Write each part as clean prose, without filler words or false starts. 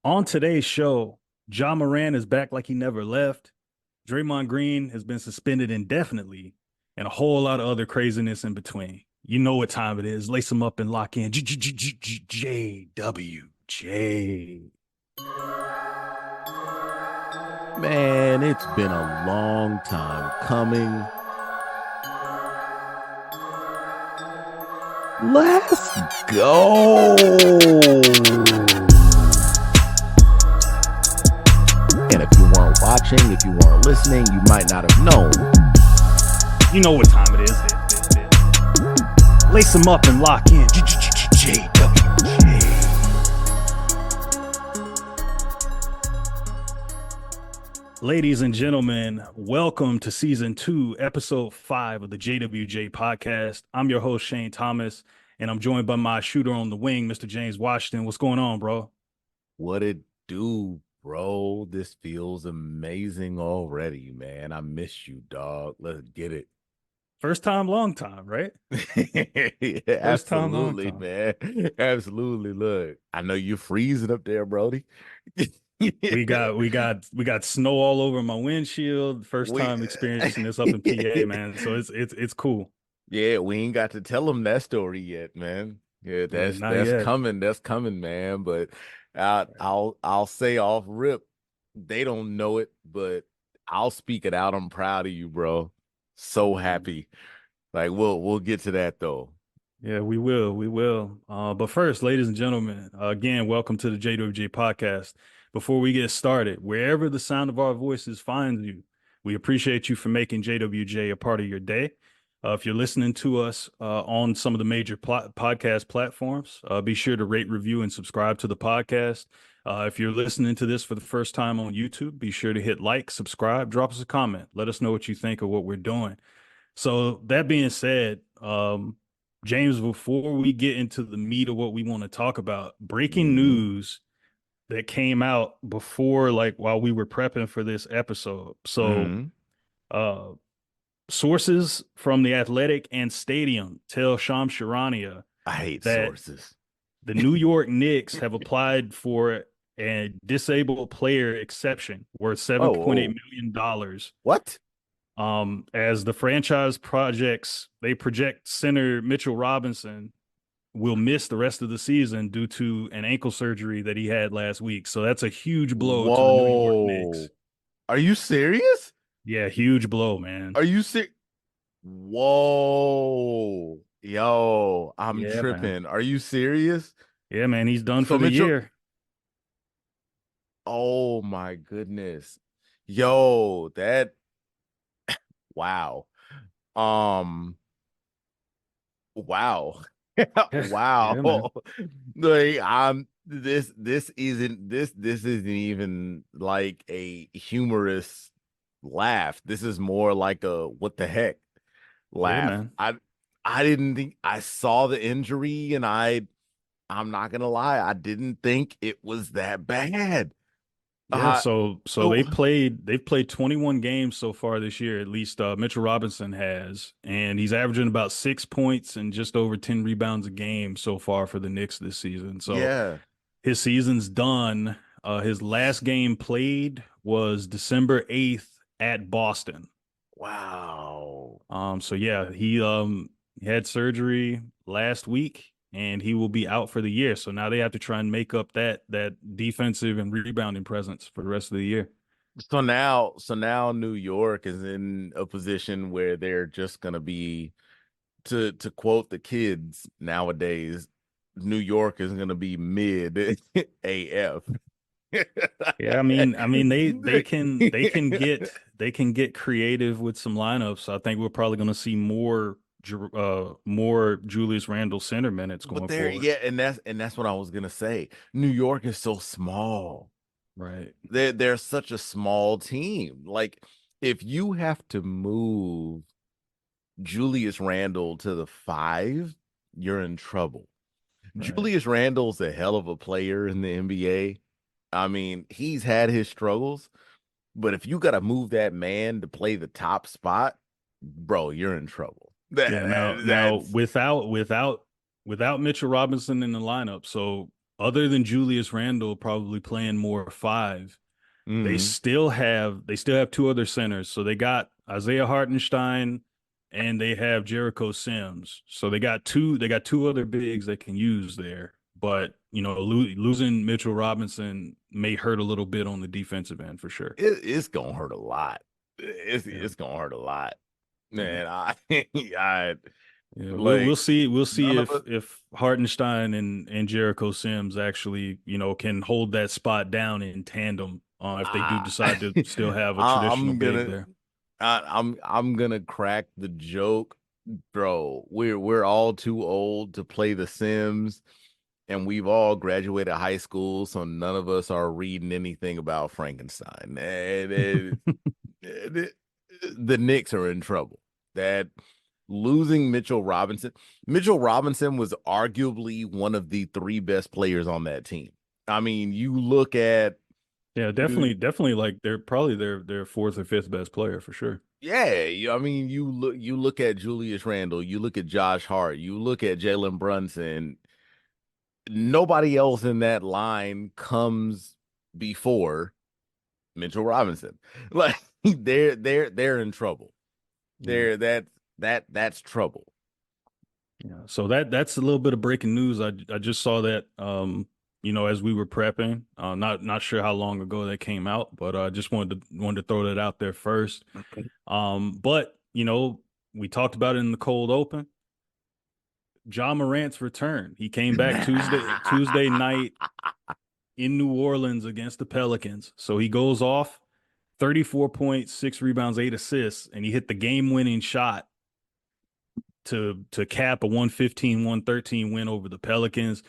On today's show, Ja Morant is back like he never left. Draymond Green has been suspended indefinitely, and a whole lot of other craziness in between. You know what time it is. Lace them up and lock in. JWJ. Man, it's been a long time coming. Let's go. And if you weren't watching, if you weren't listening, you might not have known. You know what time it is. Lace them up and lock in. JWJ. Ladies and gentlemen, welcome to season 2, episode 5 of the JWJ podcast. I'm your host, Shane Thomas, and I'm joined by my shooter on the wing, Mr. James Washington. What's going on, bro? What it do, bro? This feels amazing already, man. I miss you, dog. Let's get it. First time, long time, right? Yeah, First time, long absolutely, time. man. Absolutely. Look, I know you're freezing up there, Brody. We got snow all over my windshield. First we time experiencing this up in PA, man. So it's cool. Yeah, we ain't got to tell them that story yet, man. Yeah, Yeah, that's not that's yet. coming. That's coming, man. But I'll say off rip, they don't know it, but I'll speak it out. I'm proud of you, bro. So happy. Like we'll get to that though. Yeah, we will. We will. But first, ladies and gentlemen, again, welcome to the JWJ podcast. Before we get started, wherever the sound of our voices finds you, we appreciate you for making JWJ a part of your day. If you're listening to us on some of the major podcast platforms, be sure to rate, review, and subscribe to the podcast. If you're listening to this for the first time on YouTube, be sure to hit like, subscribe, drop us a comment. Let us know what you think of what we're doing. So that being said, James, before we get into the meat of what we want to talk about, breaking Mhm. news that came out before, like while we were prepping for this episode. So, Mhm. uh, sources from the Athletic and Stadium tell Shams Charania I hate that sources. the New York Knicks have applied for a disabled player exception worth Oh, $7.8 oh, million. what? As the franchise projects, they project center Mitchell Robinson will miss the rest of the season due to an ankle surgery that he had last week. So that's a huge blow to the New York Whoa. Knicks. Are you serious? Yeah, huge blow, man. Are you serious? Whoa. Yo, I'm Yeah, man. tripping. Are you serious? Yeah, man. He's done for So the Mitchell, year. oh my goodness. Yo, that wow. Um, wow. Yeah, yeah, man. Wow. Like this isn't even like a humorous laugh. This is more like a what the heck Yeah, laugh. man. I didn't think I saw the injury and I'm not gonna lie, I didn't think it was that bad. Yeah, Uh so oh, they've played 21 games so far this year, at least Mitchell Robinson has, and he's averaging about 6 points and just over 10 rebounds a game so far for the Knicks this season. So yeah. his season's done. His last game played was December 8th at Boston. Wow. So yeah, he had surgery last week and he will be out for the year. So now they have to try and make up that defensive and rebounding presence for the rest of the year. So now New York is in a position where they're just gonna be to quote the kids nowadays, New York is gonna be mid AF. Yeah, I mean they can get creative with some lineups. I think we're probably going to see more Julius Randle center minutes But going there, forward. yeah, and that's what I was gonna say. New York is so small. Right. They're such a small team. Like if you have to move Julius Randle to the five, you're in trouble. Right. Julius Randle's a hell of a player in the NBA. I mean, he's had his struggles, but if you got to move that man to play the top spot, bro, you're in trouble. Yeah, now That's without Mitchell Robinson in the lineup, so other than Julius Randle probably playing more five, Mm-hmm. they still have two other centers. So they got Isaiah Hartenstein and they have Jericho Sims. So they got two other bigs they can use there. But losing Mitchell Robinson may hurt a little bit on the defensive end for sure. It's gonna hurt a lot. Yeah, It's gonna hurt a lot, yeah. man. I Yeah, we'll like see. We'll see none of us. if Hartenstein and Jericho Sims actually, can hold that spot down in tandem. If they do I, decide to still have a traditional I'm big gonna there. I'm gonna crack the joke, bro. We're all too old to play The Sims, and we've all graduated high school, so none of us are reading anything about Frankenstein. And the Knicks are in trouble. That losing Mitchell Robinson was arguably one of the three best players on that team. I mean, you look at Yeah, New definitely. Like they're probably their fourth or fifth best player for sure. Yeah, I mean, you look at Julius Randle, you look at Josh Hart, you look at Jalen Brunson. Nobody else in that line comes before Mitchell Robinson. Like they're in trouble. Yeah. That's trouble. Yeah. So that's a little bit of breaking news. I just saw that as we were prepping. Not sure how long ago that came out, but I just wanted to throw that out there first. But we talked about it in the cold open. Ja Morant's return. He came back Tuesday night in New Orleans against the Pelicans. So he goes off 34 points, 6 rebounds, 8 assists, and he hit the game-winning shot to cap a 115-113 win over the Pelicans.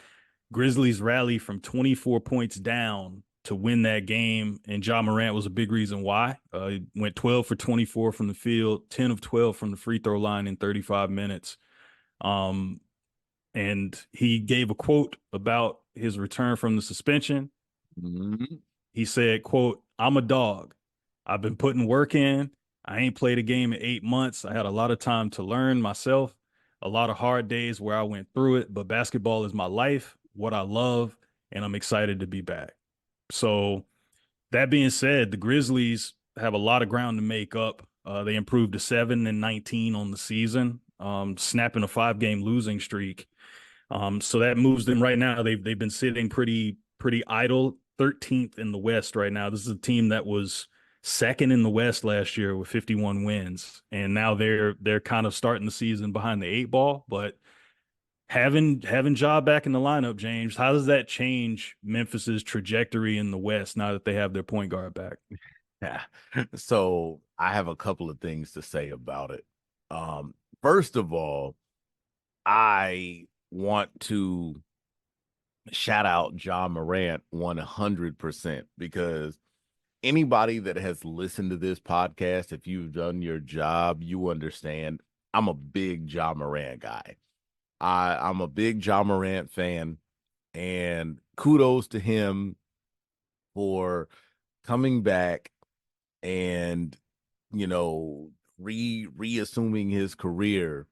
Grizzlies rally from 24 points down to win that game, and Ja Morant was a big reason why. He went 12 for 24 from the field, 10 of 12 from the free throw line in 35 minutes. Um, and he gave a quote about his return from the suspension. Mhm. He said, quote, "I'm a dog. I've been putting work in. I ain't played a game in 8 months. I had a lot of time to learn myself, a lot of hard days where I went through it, but basketball is my life, what I love, and I'm excited to be back." So that being said, the Grizzlies have a lot of ground to make up. They improved to 7-19 on the season, snapping a 5 game losing streak. So that moves them right now. They've been sitting pretty idle, 13th in the West right now. This is a team that was second in the West last year with 51 wins, and now they're kind of starting the season behind the eight ball. But having Ja back in the lineup, James, how does that change Memphis's trajectory in the West now that they have their point guard back? Yeah. So I have a couple of things to say about it. First of all, I want to shout out Ja Morant 100% because anybody that has listened to this podcast, if you've done your job, you understand I'm a big Ja Morant guy. I'm a big Ja Morant fan, and kudos to him for coming back and you know reassuming his career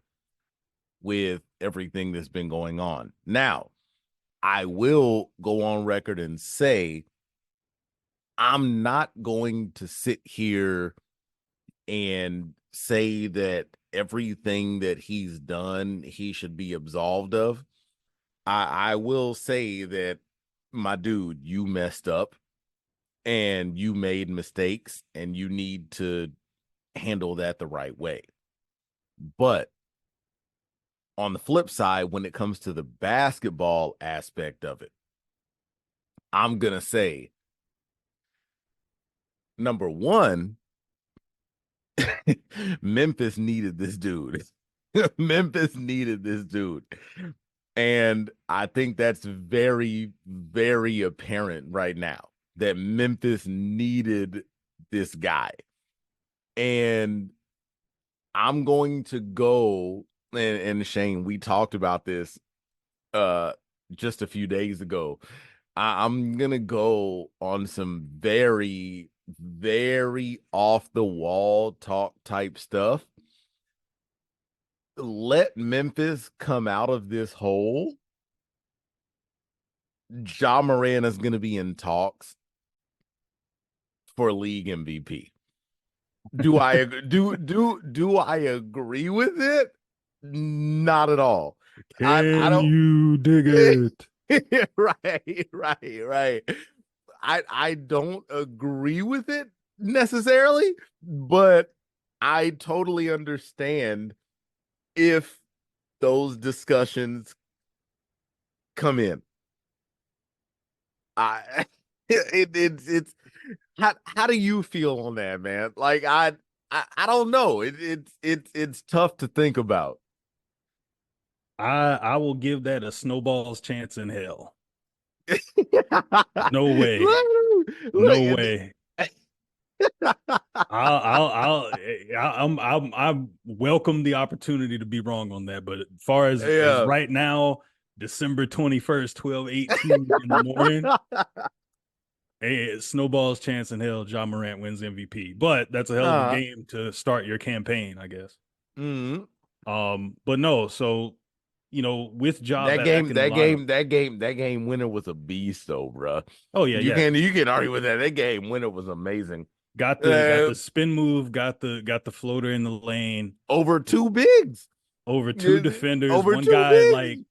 with everything that's been going on. Now, I will go on record and say I'm not going to sit here and say that everything that he's done he should be absolved of. I will say that my dude, you messed up and you made mistakes and you need to handle that the right way. But on the flip side, when it comes to the basketball aspect of it, I'm going to say number one, Memphis needed this dude. Memphis needed this dude. And I think that's very, very apparent right now that Memphis needed this guy. And I'm going to go and Shane, we talked about this uh just a few days ago. I'm gonna go on some very, very off the wall talk type stuff. Let Memphis come out of this hole Ja Morant is going to be in talks for league MVP. Do I agree with it? Not at all. I Can don't. you dig it? Right. I don't agree with it necessarily, but I totally understand if those discussions come in. I it's how do you feel on that, man? Like I don't know. It's tough to think about. I will give that a snowball's chance in hell. Look, No way. No way. I welcome the opportunity to be wrong on that. But as far as yeah. right now, December 21st, 12:18 in the morning, hey, snowball's chance in hell, Ja Morant wins MVP. But that's a hell of a uh, game to start your campaign, I guess. mm, But no, so with Ja back in the lineup. that game winner was a beast, though, bro. Oh yeah, yeah. You can't argue with that. That game winner was amazing. Got the spin move, got the floater in the lane Over two bigs. over two defenders, Over one two guy like bigs.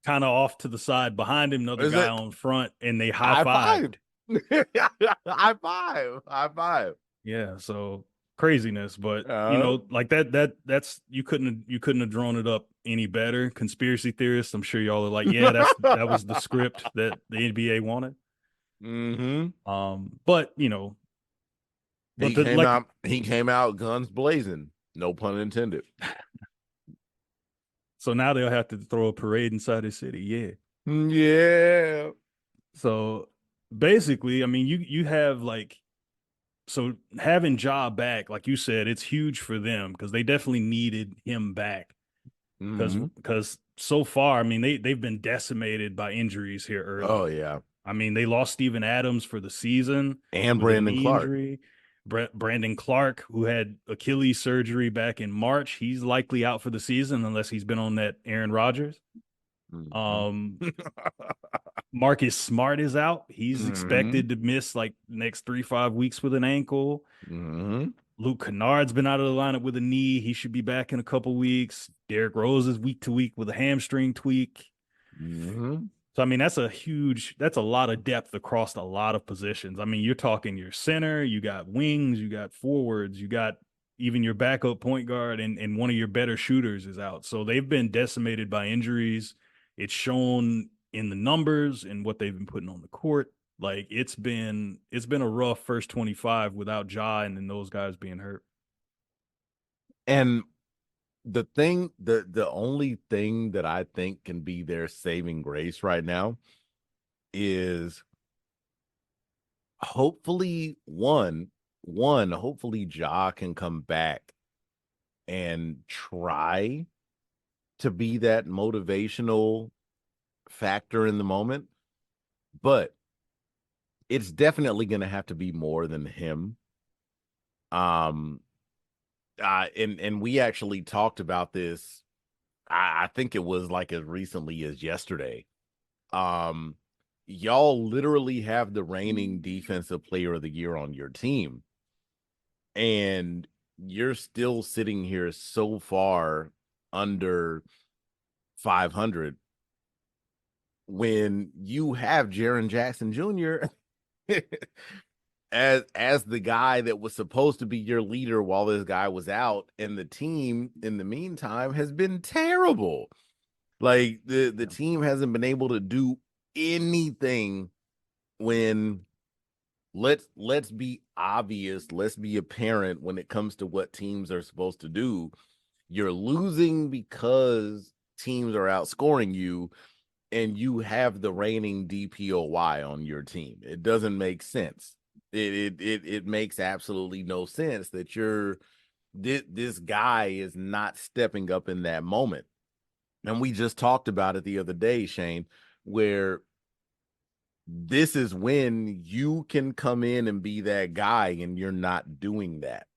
kind of off to the side behind him, another Is guy it on front, and they high five? high-fived. High five. High five. Yeah, so craziness, but Uh, like that's you couldn't have drawn it up any better. Conspiracy theorists, I'm sure y'all are like, yeah, that was the script that the NBA wanted. mm-hmm. But but the like He came out guns blazing. No pun intended. so now they'll have to throw a parade inside the city. Yeah. Yeah. So basically, I mean, you have like so having Ja back, like you said, it's huge for them because they definitely needed him back because Mm-hmm. so far, I mean, they've been decimated by injuries here Oh early. yeah. I mean, they lost Steven Adams for the season And with a Brandon knee Clark. injury. Brandon Clark, who had Achilles surgery back in March, he's likely out for the season unless he's been on that Aaron Rodgers. Mm-hmm. Um, Marcus Smart is out. He's mm-hmm. expected to miss like the next 3-5 weeks with an ankle. Mm-hmm. Luke Kennard's been out of the lineup with a knee. He should be back in a couple weeks. Derrick Rose is week to week with a hamstring tweak. Mm-hmm. So I mean, that's a lot of depth across a lot of positions. I mean, you're talking your center, you got wings, you got forwards, you got even your backup point guard, and one of your better shooters is out. So they've been decimated by injuries. It's shown in the numbers and what they've been putting on the court. Like it's been a rough first 25 without Ja and then those guys being hurt. And the only thing that I think can be their saving grace right now is hopefully hopefully Ja can come back and try to be that motivational factor in the moment, but it's definitely going to have to be more than him. Um, and we actually talked about this. I think it was like as recently as yesterday. Um, y'all literally have the reigning defensive player of the year on your team, and you're still sitting here so far under 500 when you have Jaren Jackson Jr. as the guy that was supposed to be your leader while this guy was out, and the team in the meantime has been terrible. Like the team hasn't been able to do anything when let's be obvious, let's be apparent when it comes to what teams are supposed to do. You're losing because teams are outscoring you and you have the reigning DPOY on your team. It doesn't make sense. It makes absolutely no sense that this guy is not stepping up in that moment. And we just talked about it the other day, Shane, where this is when you can come in and be that guy and you're not doing that.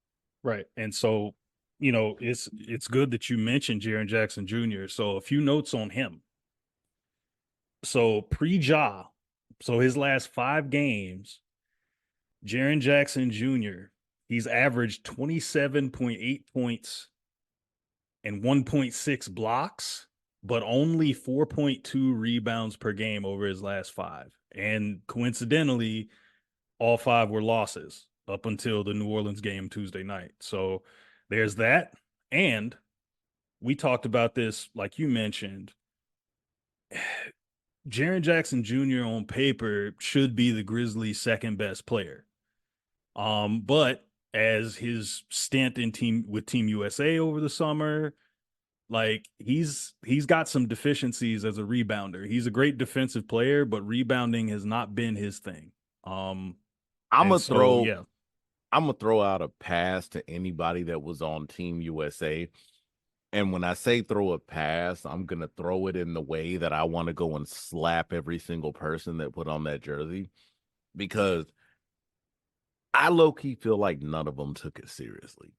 Right. And so, it's good that you mentioned Jaren Jackson Jr. So a few notes on him. So pre-Ja, So his last 5 games, Jaren Jackson Jr., he's averaged 27.8 points and 1.6 blocks, but only 4.2 rebounds per game over his last 5. And coincidentally, all 5 were losses up until the New Orleans game Tuesday night. So there's that. And we talked about this, like you mentioned. Jaren Jackson Jr. on paper should be the Grizzlies' second best player. But as his stint in Team USA over the summer, like he's got some deficiencies as a rebounder. He's a great defensive player, but rebounding has not been his thing. Um, I'm and gonna so throw yeah. I'm gonna throw out a pass to anybody that was on Team USA. And when I say throw a pass, I'm gonna throw it in the way that I want to go and slap every single person that put on that jersey, because I low key feel like none of them took it seriously.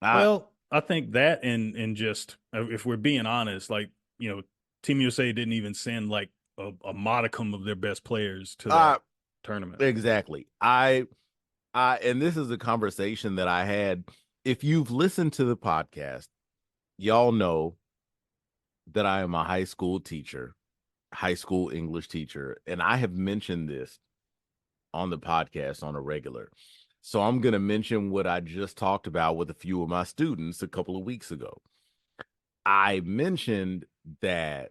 I Well, I think that and just if we're being honest, like Team USA didn't even send like a modicum of their best players to I that tournament. exactly. I and this is a conversation that I had. If you've listened to the podcast, y'all know that I am a high school teacher, high school English teacher, and I have mentioned this on the podcast on a regular. So I'm going to mention what I just talked about with a few of my students a couple of weeks ago. I mentioned that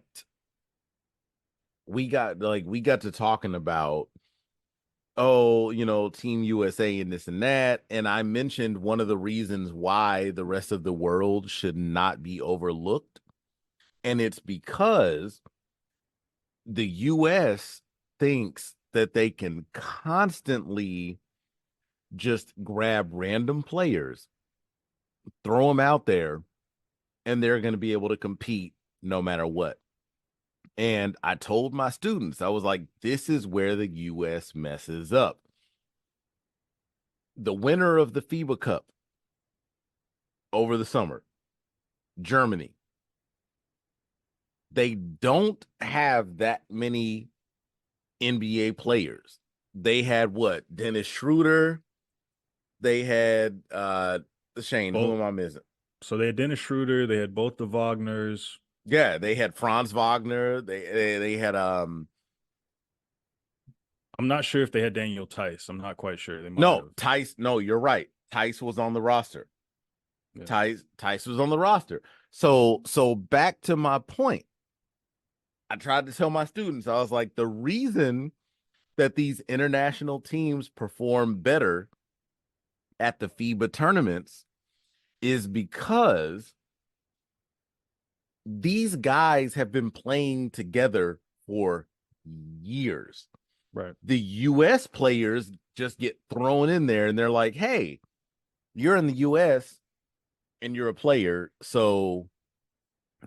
we got to talking about, oh, Team USA and this and that, and I mentioned one of the reasons why the rest of the world should not be overlooked, and it's because the US thinks that they can constantly just grab random players, throw them out there, and they're going to be able to compete no matter what. And I told my students, I was like, this is where the US messes up. The winner of the FIBA Cup over the summer, Germany, they don't have that many NBA players. They had what? Dennis Schroeder. They had Shane, who Both. am I missing? So they had Dennis Schroeder, they had both the Wagners. Yeah, they had Franz Wagner. They had I'm not sure if they had Daniel Tice. I'm not quite sure. They might no, have. Tice. No, you're right. Tice was on the roster. Yeah. Tice was on the roster. So back to my point. I tried to tell my students, I was like, the reason that these international teams perform better at the FIBA tournaments is because these guys have been playing together for years. Right. The US players just get thrown in there and they're like, hey, you're in the US and you're a player, so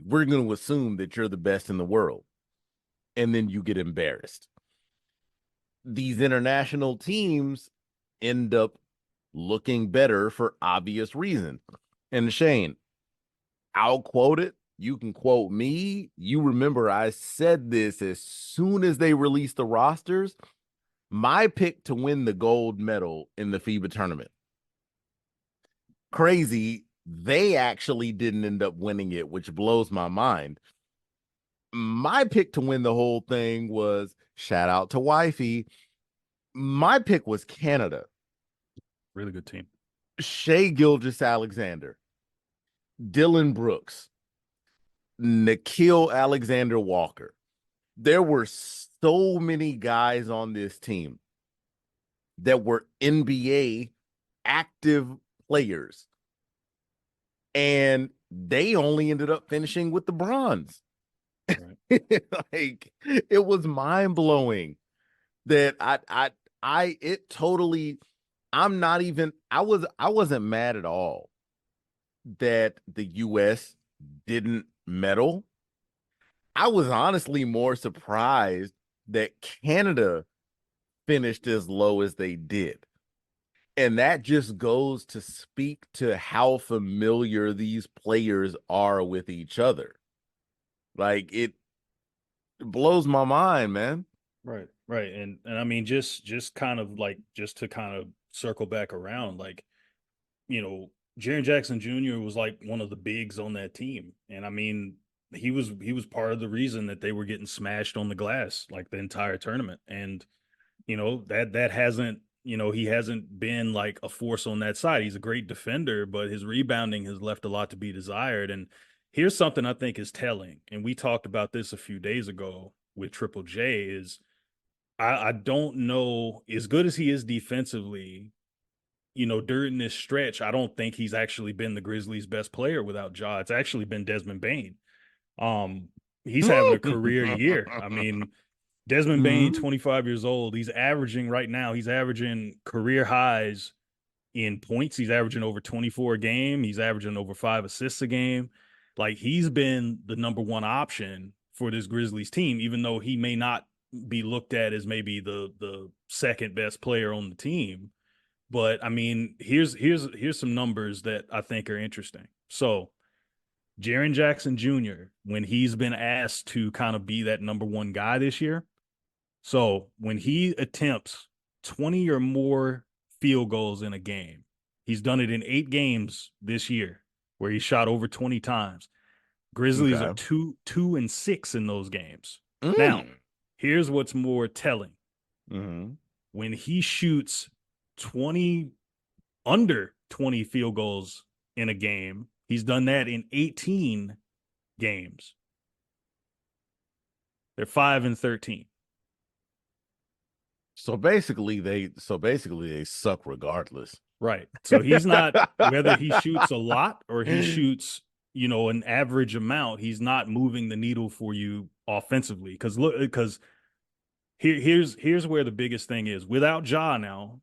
we're going to assume that you're the best in the world. And then you get embarrassed. These international teams end up looking better for obvious reasons. And Shane, I'll quote it. You can quote me. You remember I said this as soon as they released the rosters. My pick to win the gold medal in the FIBA tournament. Crazy. They actually didn't end up winning it, which blows my mind. My pick to win the whole thing was, shout out to Wifey. My pick was Canada. Really good team. Shea Gilgeous-Alexander, Dylan Brooks, Nikhil Alexander-Walker. There were so many guys on this team that were NBA active players, and they only ended up finishing with the bronze. Right. Like, it was mind-blowing that it totally, I'm not even, I wasn't mad at all that the US didn't medal. I was honestly more surprised that Canada finished as low as they did. And that just goes to speak to how familiar these players are with each other. Like, it blows my mind, man. Right. And I mean, just kind of like just to kind of circle back around, like, you know, Jaren Jackson Jr. was like one of the bigs on that team. And I mean, he was part of the reason that they were getting smashed on the glass like the entire tournament. And, that hasn't, he hasn't been like a force on that side. He's a great defender, but his rebounding has left a lot to be desired. And here's something I think is telling. And we talked about this a few days ago with Triple J is I don't know, as good as he is defensively, during this stretch, I don't think he's actually been the Grizzlies' best player without Ja. It's actually been Desmond Bain. Um, he's having a career year. I mean, Desmond Bain, Mhm. 25 years old, he's averaging career highs in points. He's averaging over 24 a game. He's averaging over 5 assists a game. Like he's been the number one option for this Grizzlies team, even though he may not be looked at as maybe the second best player on the team. But I mean, here's some numbers that I think are interesting. So Jaren Jackson Jr., when he's been asked to kind of be that number one guy this year, so when he attempts 20 or more field goals in a game, he's done it in 8 games this year where he shot over 20 times. Grizzlies are Okay. 2-6 in those games. Now, Mm. here's what's more telling. Hmm. When he shoots 20 under 20 field goals in a game, he's done that in 18 games. They're 5-13. So basically they suck regardless. Right. So he's not, whether he shoots a lot or he shoots, an average amount, he's not moving the needle for you offensively. Because here's where the biggest thing is. Without Ja now,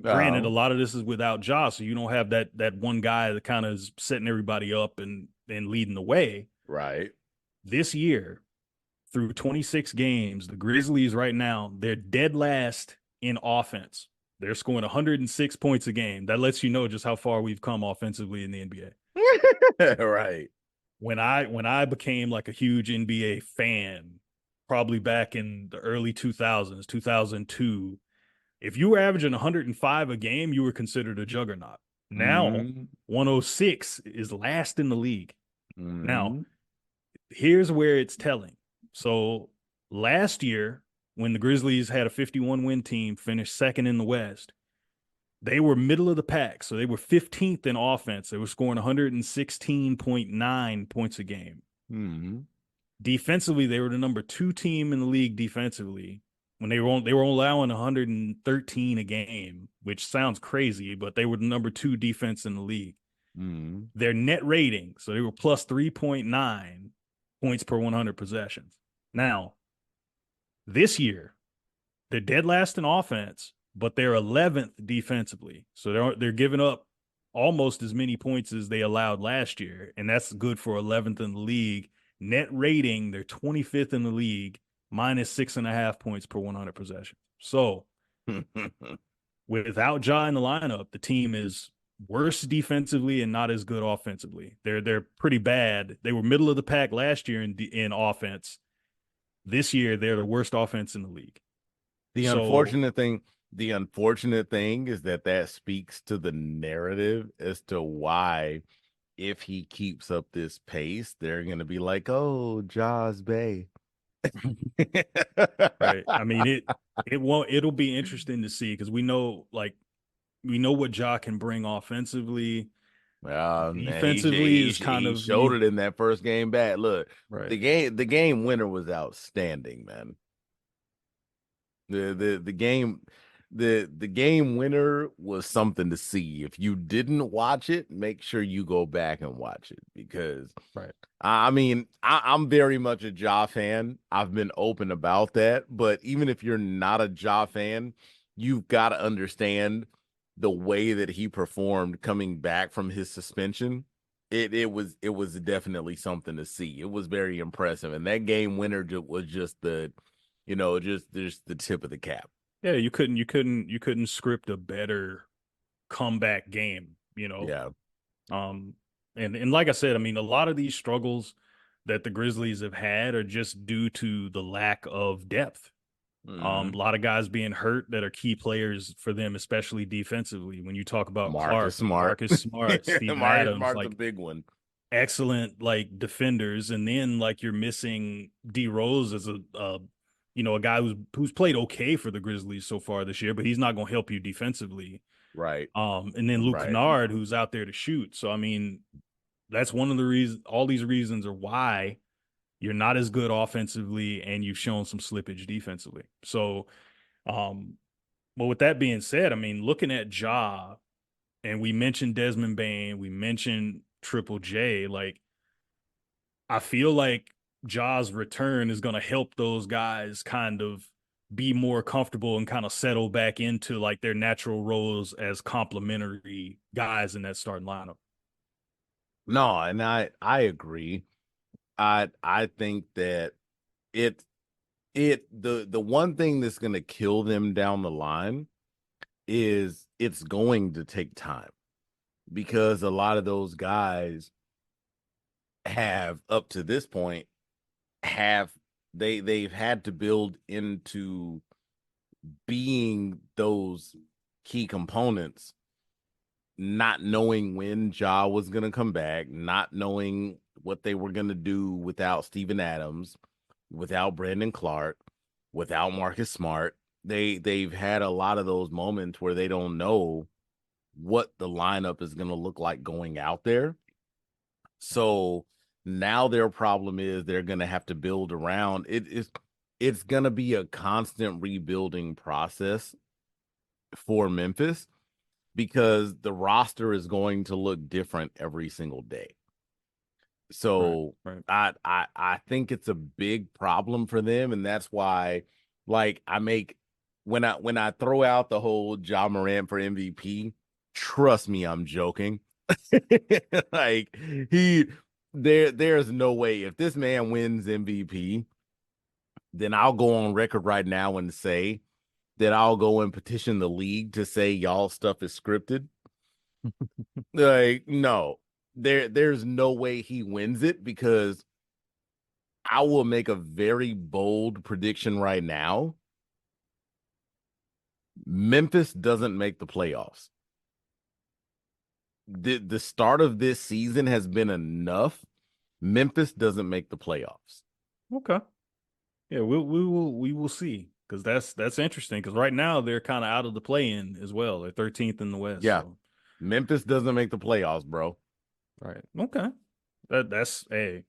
granted, a Oh, lot of this is without Ja, so you don't have that one guy that kind of is setting everybody up and leading the way. right. This year, through 26 games, the Grizzlies right now, they're dead last in offense. They're scoring 106 points a game. That lets you know just how far we've come offensively in the NBA. Right. When I became like a huge NBA fan, probably back in the early 2000s, 2002, if you were averaging 105 a game, you were considered a juggernaut. Now, Mm-hmm. 106 is last in the league. Now, Mm-hmm. here's where it's telling. So last year, when the Grizzlies had a 51 win team, finished second in the West, they were middle of the pack. So they were 15th in offense. They were scoring 116.9 points a game. Mm-hmm. Defensively, they were the number 2 team in the league defensively. When they were allowing 113 a game, which sounds crazy, but they were the number 2 defense in the league. Mm-hmm. Their net rating, so they were plus 3.9 points per 100 possessions. Now, this year, they're dead last in offense, but they're 11th defensively. So they're giving up almost as many points as they allowed last year, and that's good for 11th in the league. Net rating, they're 25th in the league, minus 6.5 points per 100 possessions. So without Ja in the lineup, the team is worse defensively and not as good offensively. They're pretty bad. They were middle of the pack last year in offense. This year, they're the worst offense in the league. The So unfortunate thing, the unfortunate thing is that speaks to the narrative as to why, if he keeps up this pace, they're gonna be like, "Oh, Jaws Bay." right. I mean it'll be interesting to see because we know what Ja can bring offensively. Well, man, Defensively is kind he of showed it in that first game back. Look, right. the game winner was outstanding, man. The game the game winner was something to see. If you didn't watch it, make sure you go back and watch it because Right. I mean, I'm very much a Ja fan. I've been open about that. But even if you're not a Ja fan, you've got to understand the way that he performed coming back from his suspension. It was definitely something to see. It was very impressive, and that game winner was just just the tip of the cap. Yeah, you couldn't script a better comeback game. Yeah. Um and like I said, I mean a lot of these struggles that the Grizzlies have had are just due to the lack of depth. Mm-hmm. A lot of guys being hurt that are key players for them, especially defensively. When you talk about Marcus Clark, Smart. Marcus Smart, Steven Marcus Adams, Smart's a like big one. excellent like defenders, and then like you're missing D Rose as a guy who's played okay for the Grizzlies so far this year, but he's not going to help you defensively. Right. And then Luke Right. Kennard, who's out there to shoot. So I mean, that's one of the reasons. All these reasons are why you're not as good offensively, and you've shown some slippage defensively. So, but with that being said, I mean, looking at Ja, and we mentioned Desmond Bain, we mentioned Triple J, like I feel like Ja's return is going to help those guys kind of be more comfortable and kind of settle back into like their natural roles as complementary guys in that starting lineup. No, and I agree. I think that it the one thing that's going to kill them down the line is it's going to take time, because a lot of those guys have up to this point have they've had to build into being those key components, not knowing when Ja was going to come back, not knowing what they were going to do without Steven Adams, without Brandon Clark, without Marcus Smart. They've had a lot of those moments where they don't know what the lineup is going to look like going out there. So now their problem is they're going to have to build around it. It's going to be a constant rebuilding process for Memphis, because the roster is going to look different every single day. Right, So right. I think it's a big problem for them, and that's why, like, I make when I throw out the whole Ja Morant for MVP, trust me, I'm joking. Like, there's no way if this man wins MVP, then I'll go on record right now and say that I'll go and petition the league to say y'all stuff is scripted. Like, no, there's no way he wins it, because I will make a very bold prediction right now. Memphis doesn't make the playoffs. The start of this season has been enough. Memphis doesn't make the playoffs. Okay. Yeah, we will see, because that's interesting, because right now they're kind of out of the play-in as well. They're 13th in the West. Yeah. So Memphis doesn't make the playoffs, bro. right. Okay. That's hey.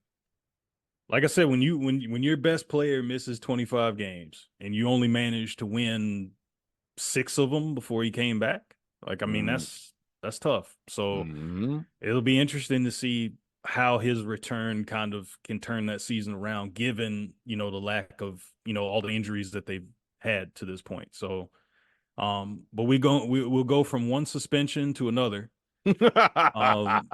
Like I said, when your best player misses 25 games and you only manage to win 6 of them before he came back, like I mean Mm. that's tough. So Mm-hmm. it'll be interesting to see how his return kind of can turn that season around, given, the lack of, all the injuries that they've had to this point. So, but we'll go from one suspension to another. Um,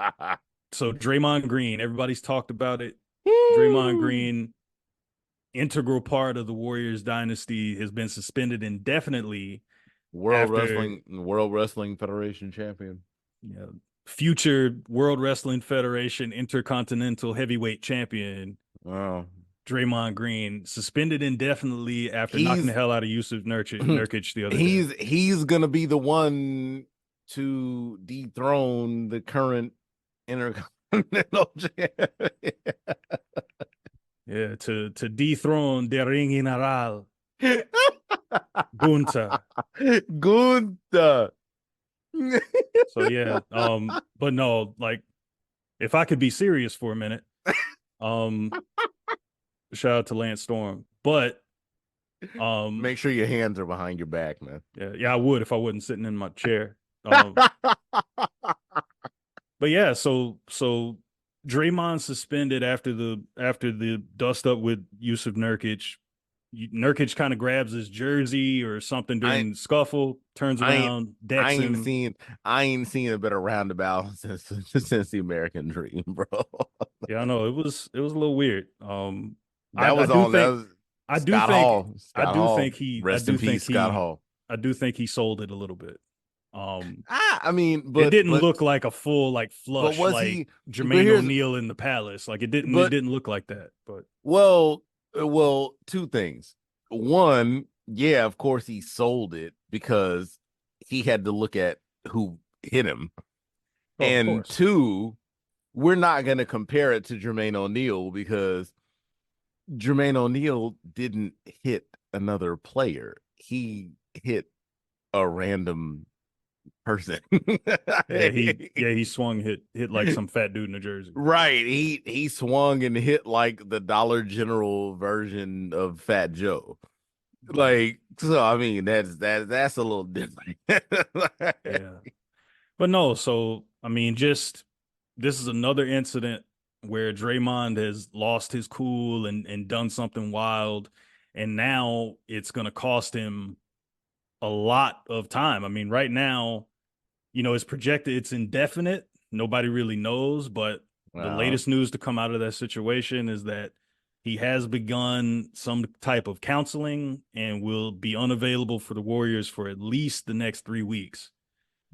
so Draymond Green, everybody's talked about it. Draymond Green, integral part of the Warriors dynasty, has been suspended indefinitely after, World Wrestling Federation champion. you know, future World Wrestling Federation Intercontinental Heavyweight Champion Oh, Draymond Green suspended indefinitely after knocking the he's hell out of Yusuf Nurkic the other day. he's gonna be the one to dethrone the current Intercontinental champion. Yeah, to dethrone the Ring General Gunter. Gunther. So yeah, but no, like if I could be serious for a minute, um, shout out to Lance Storm, but Make sure your hands are behind your back, man. yeah, I would if I wasn't sitting in my chair. But yeah, so Draymond suspended after the dust up with Yusuf Nurkic. Nurkic kind of grabs his jersey or something I during the scuffle, turns I ain't around, I decks ain't him. seen I ain't seen a better roundabout since the American Dream, bro. Yeah, I know it was a little weird. I, That I was do on that think was I do Scott think Hall. I Scott do Hall. think he I Rest in do think peace, Scott he Hall. I do think he sold it a little bit. Um, I mean, it but didn't look like a full like but flush was like he Jermaine here's O'Neal in the Palace. Like it but didn't look like that. But well, two things. One, yeah, of course he sold it because he had to look at who hit him. Oh, of And course. two, we're not going to compare it to Jermaine O'Neal because Jermaine O'Neal didn't hit another player. He hit a random person. Yeah, he swung, hit like some fat dude in a jersey. Right. He swung and hit like the Dollar General version of Fat Joe. Yeah. Like, so I mean that's a little different. Yeah. But no, so I mean, just this is another incident where Draymond has lost his cool and done something wild, and now it's going to cost him a lot of time. I mean, right now, it's projected, it's indefinite. Nobody really knows, but the Well, latest news to come out of that situation is that he has begun some type of counseling and will be unavailable for the Warriors for at least the next 3 weeks.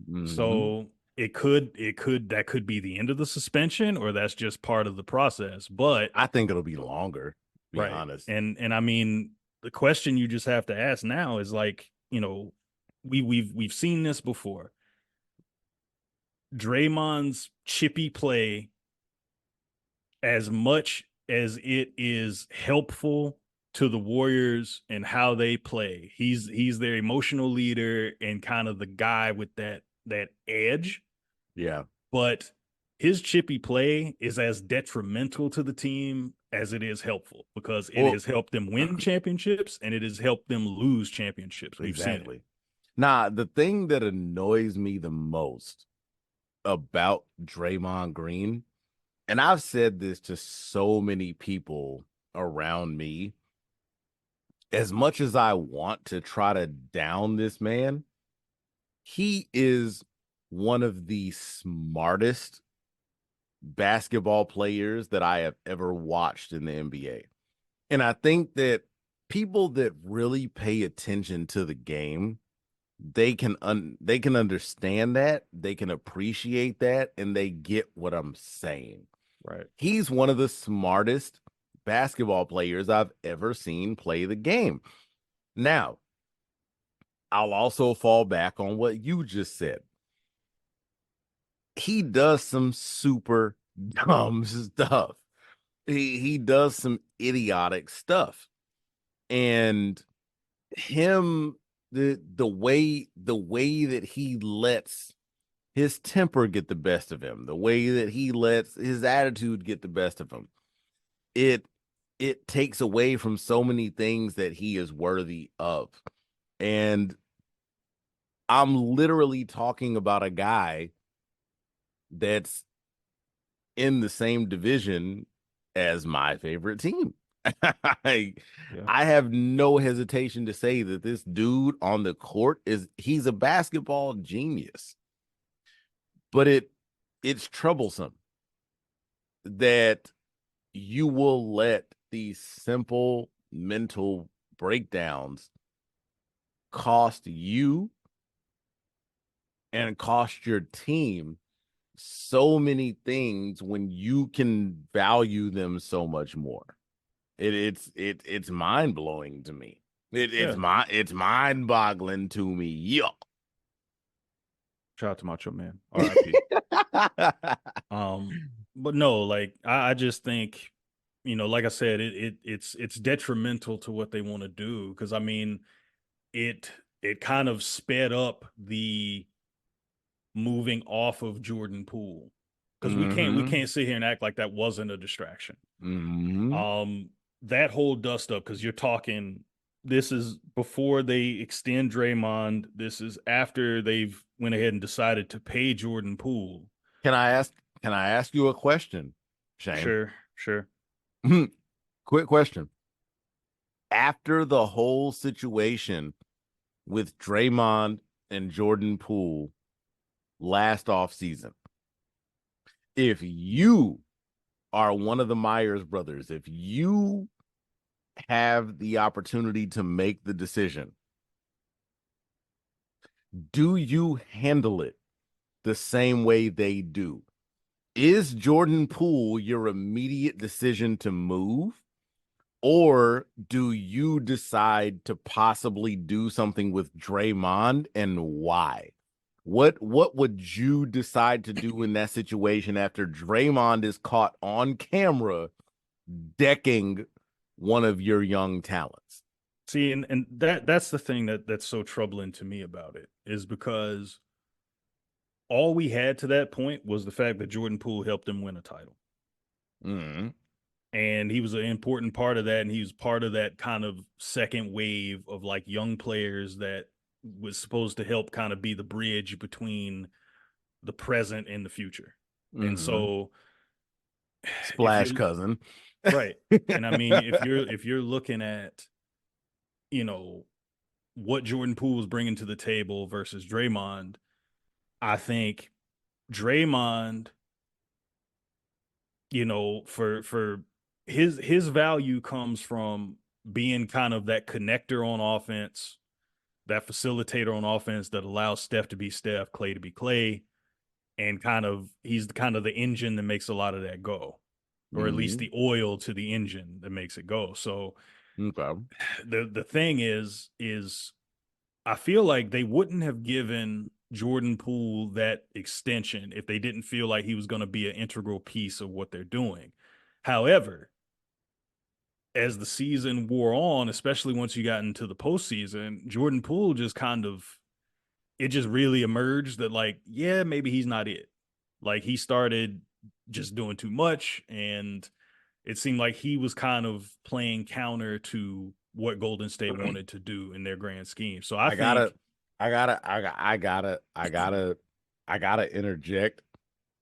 mhm. So that could be the end of the suspension, or that's just part of the process. But I think it'll be longer, to be right. honest. And I mean, the question you just have to ask now is like, we've seen this before. Draymond's chippy play, as much as it is helpful to the Warriors and how they play, he's their emotional leader and kind of the guy with that edge. Yeah. But his chippy play is as detrimental to the team as it is helpful, because it Well, has helped them win championships and it has helped them lose championships. We've seen it. exactly. Nah, the thing that annoys me the most about Draymond Green, and I've said this to so many people around me, as much as I want to try to down this man, he is one of the smartest basketball players that I have ever watched in the NBA. And I think that people that really pay attention to the game, they can understand that, they can appreciate that, and they get what I'm saying. Right. He's one of the smartest basketball players I've ever seen play the game. Now, I'll also fall back on what you just said. He does some super dumb stuff. He does some idiotic stuff. And him the way that he lets his temper get the best of him, the way that he lets his attitude get the best of him, it it takes away from so many things that he is worthy of. And I'm literally talking about a guy that's in the same division as my favorite team. I, Yeah. I have no hesitation to say that this dude on the court he's a basketball genius. But it's troublesome that you will let these simple mental breakdowns cost you and cost your team so many things when you can value them so much more. It's mind blowing to me. Yeah. It's mind boggling to me. Yuck. Shout out to Macho Man. R.I.P. Um, but no, like I just think, like I said, it's detrimental to what they want to do. Because I mean, it it kind of sped up the moving off of Jordan Poole, because we Mm-hmm. can't sit here and act like that wasn't a distraction. Mm-hmm. That whole dust up, because you're talking, this is before they extend Draymond. This is after they've went ahead and decided to pay Jordan Poole. Can I ask can I ask you a question, Shane? Sure, sure. Quick question. After the whole situation with Draymond and Jordan Poole last off season, if you are one of the Myers brothers, if you have the opportunity to make the decision, do you handle it the same way they do? Is Jordan Poole your immediate decision to move? Or do you decide to possibly do something with Draymond, and why? What would you decide to do in that situation after Draymond is caught on camera decking one of your young talents? See, and that's the thing that's so troubling to me about it, is because all we had to that point was the fact that Jordan Poole helped him win a title. Mm-hmm. And he was an important part of that, and he was part of that kind of second wave of like young players that was supposed to help kind of be the bridge between the present and the future. And Mm-hmm. so if Splash you're cousin. right, and I mean if you're looking at, you know, what Jordan Poole was bringing to the table versus Draymond, I think Draymond, for his value comes from being kind of that connector on offense, that facilitator on offense that allows Steph to be Steph, Clay to be Clay, and kind of he's kind of the engine that makes a lot of that go, or at least Mm-hmm. the oil to the engine that makes it go. So Okay. the thing is I feel like they wouldn't have given Jordan Poole that extension if they didn't feel like he was going to be an integral piece of what they're doing. However, as the season wore on, especially once you got into the postseason, Jordan Poole just kind of it just really emerged that like, yeah, maybe he's not it. Like he started just doing too much, and it seemed like he was kind of playing counter to what Golden State wanted to do in their grand scheme. So I I gotta, think I gotta interject.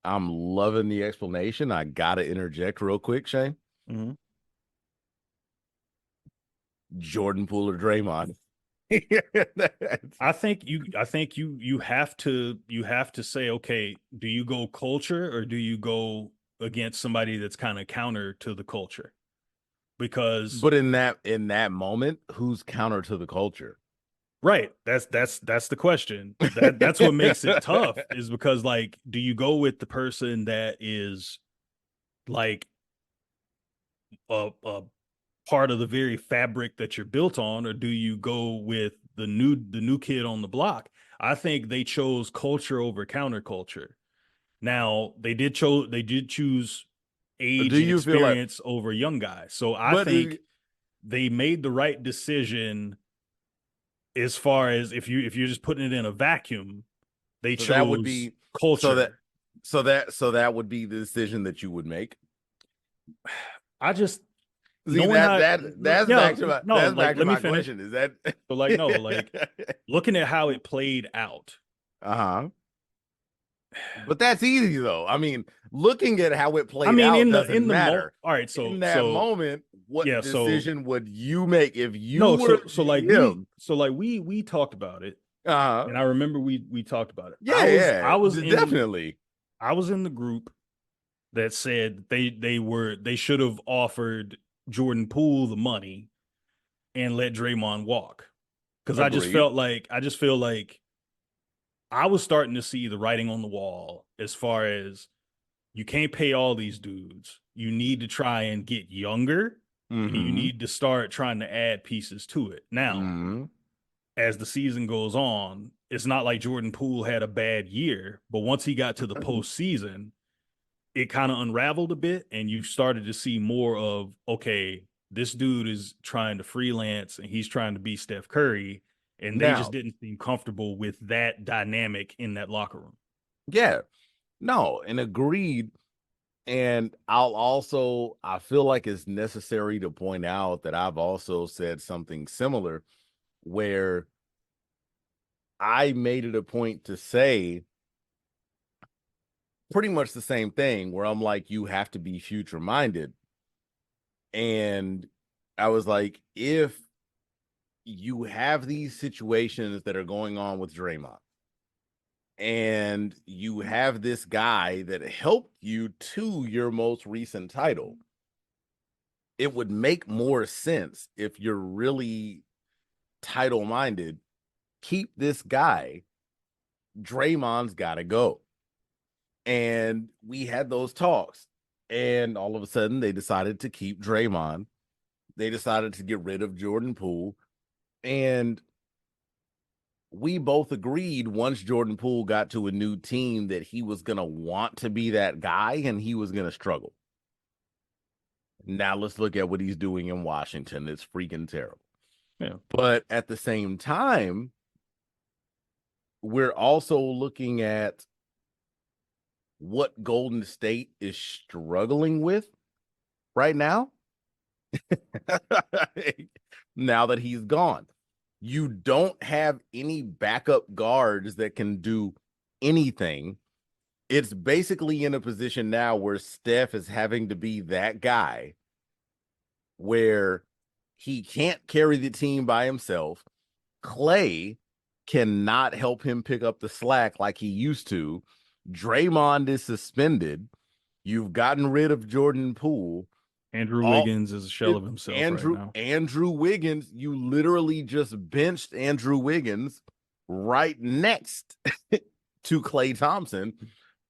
I'm loving the explanation. I gotta interject real quick, Shane. Mhm. Jordan Poole or Draymond? I think you have to say, okay, do you go culture or do you go against somebody that's kind of counter to the culture? Because But in that moment, who's counter to the culture? right, that's the question. That's what makes it tough, is because like, do you go with the person that is like a part of the very fabric that you're built on, or do you go with the new kid on the block? I think they chose culture over counterculture. Now they did choose Do age and you feel like? experience over young guys. So I But think they made the right decision as far as if you're just putting it in a vacuum, they so that would chose be so that culture. so that would be the decision that you would make. I just See knowing that how that that's yeah, back to my no, that's like back to let me my finish. question. Is that So like no, like looking at how it played out. uh-huh? But that's easy though. I mean, looking at how it I played mean, out in the doesn't in the mo matter. all right, In so that so moment, what yeah, so decision would you make if you no, were so the so like we GM? so like we talked about it, Uh-huh. and I remember we talked about it. Yeah, I was yeah, I was in definitely. I was in the group that said they should have offered Jordan Poole the money and let Draymond walk. Because Agreed. I just feel like I was starting to see the writing on the wall as far as you can't pay all these dudes. You need to try and get younger, and you Mm-hmm. need to start trying to add pieces to it. Now, Mm-hmm. as the season goes on, it's not like Jordan Poole had a bad year, but once he got to the postseason, it kind of unraveled a bit, and you started to see more of, okay, this dude is trying to freelance and he's trying to be Steph Curry, and they just Now, didn't seem comfortable with that dynamic in that locker room. yeah, no, and agreed. And I feel like it's necessary to point out that I've also said something similar where I made it a point to say pretty much the same thing, where I'm like, you have to be future minded. And I was like, if you have these situations that are going on with Draymond, and you have this guy that helped you to your most recent title, it would make more sense if you're really title minded. Keep this guy. Draymond's got to go. And we had those talks. And all of a sudden, they decided to keep Draymond. They decided to get rid of Jordan Poole. And we both agreed once Jordan Poole got to a new team that he was going to want to be that guy and he was going to struggle. Now let's look at what he's doing in Washington. It's freaking terrible. Yeah. But at the same time, we're also looking at what Golden State is struggling with right now. Now that he's gone, you don't have any backup guards that can do anything. It's basically in a position now where Steph is having to be that guy where he can't carry the team by himself. Clay cannot help him pick up the slack like he used to. Draymond is suspended. You've gotten rid of Jordan Poole. Andrew Wiggins is a shell of himself right now. Andrew Wiggins, you literally just benched Andrew Wiggins right next to Klay Thompson.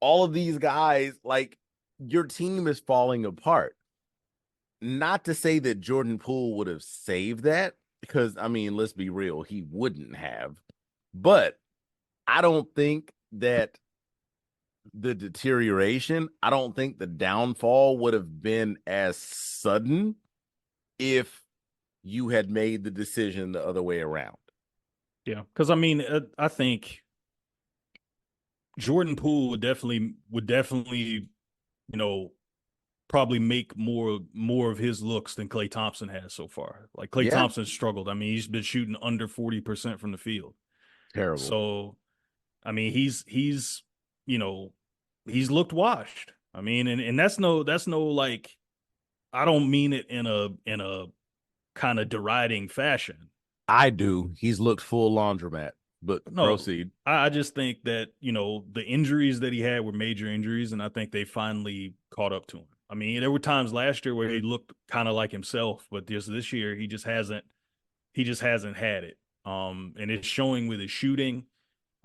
All of these guys, like, your team is falling apart. Not to say that Jordan Poole would have saved that, because, I mean, let's be real, he wouldn't have. But I don't think that the deterioration, I don't think the downfall would have been as sudden if you had made the decision the other way around. Yeah, because I mean, I think Jordan Poole would definitely, probably make more of his looks than Klay Thompson has so far. Like Klay Thompson struggled. I mean, he's been shooting under 40% from the field. Terrible. So, I mean, he's looked washed. I mean, and that's no like, I don't mean it in a kind of deriding fashion. I do. He's looked full laundromat, but No, proceed. I just think that, the injuries that he had were major injuries, and I think they finally caught up to him. I mean, there were times last year where he looked kind of like himself, but this year he just hasn't had it. And it's showing with his shooting.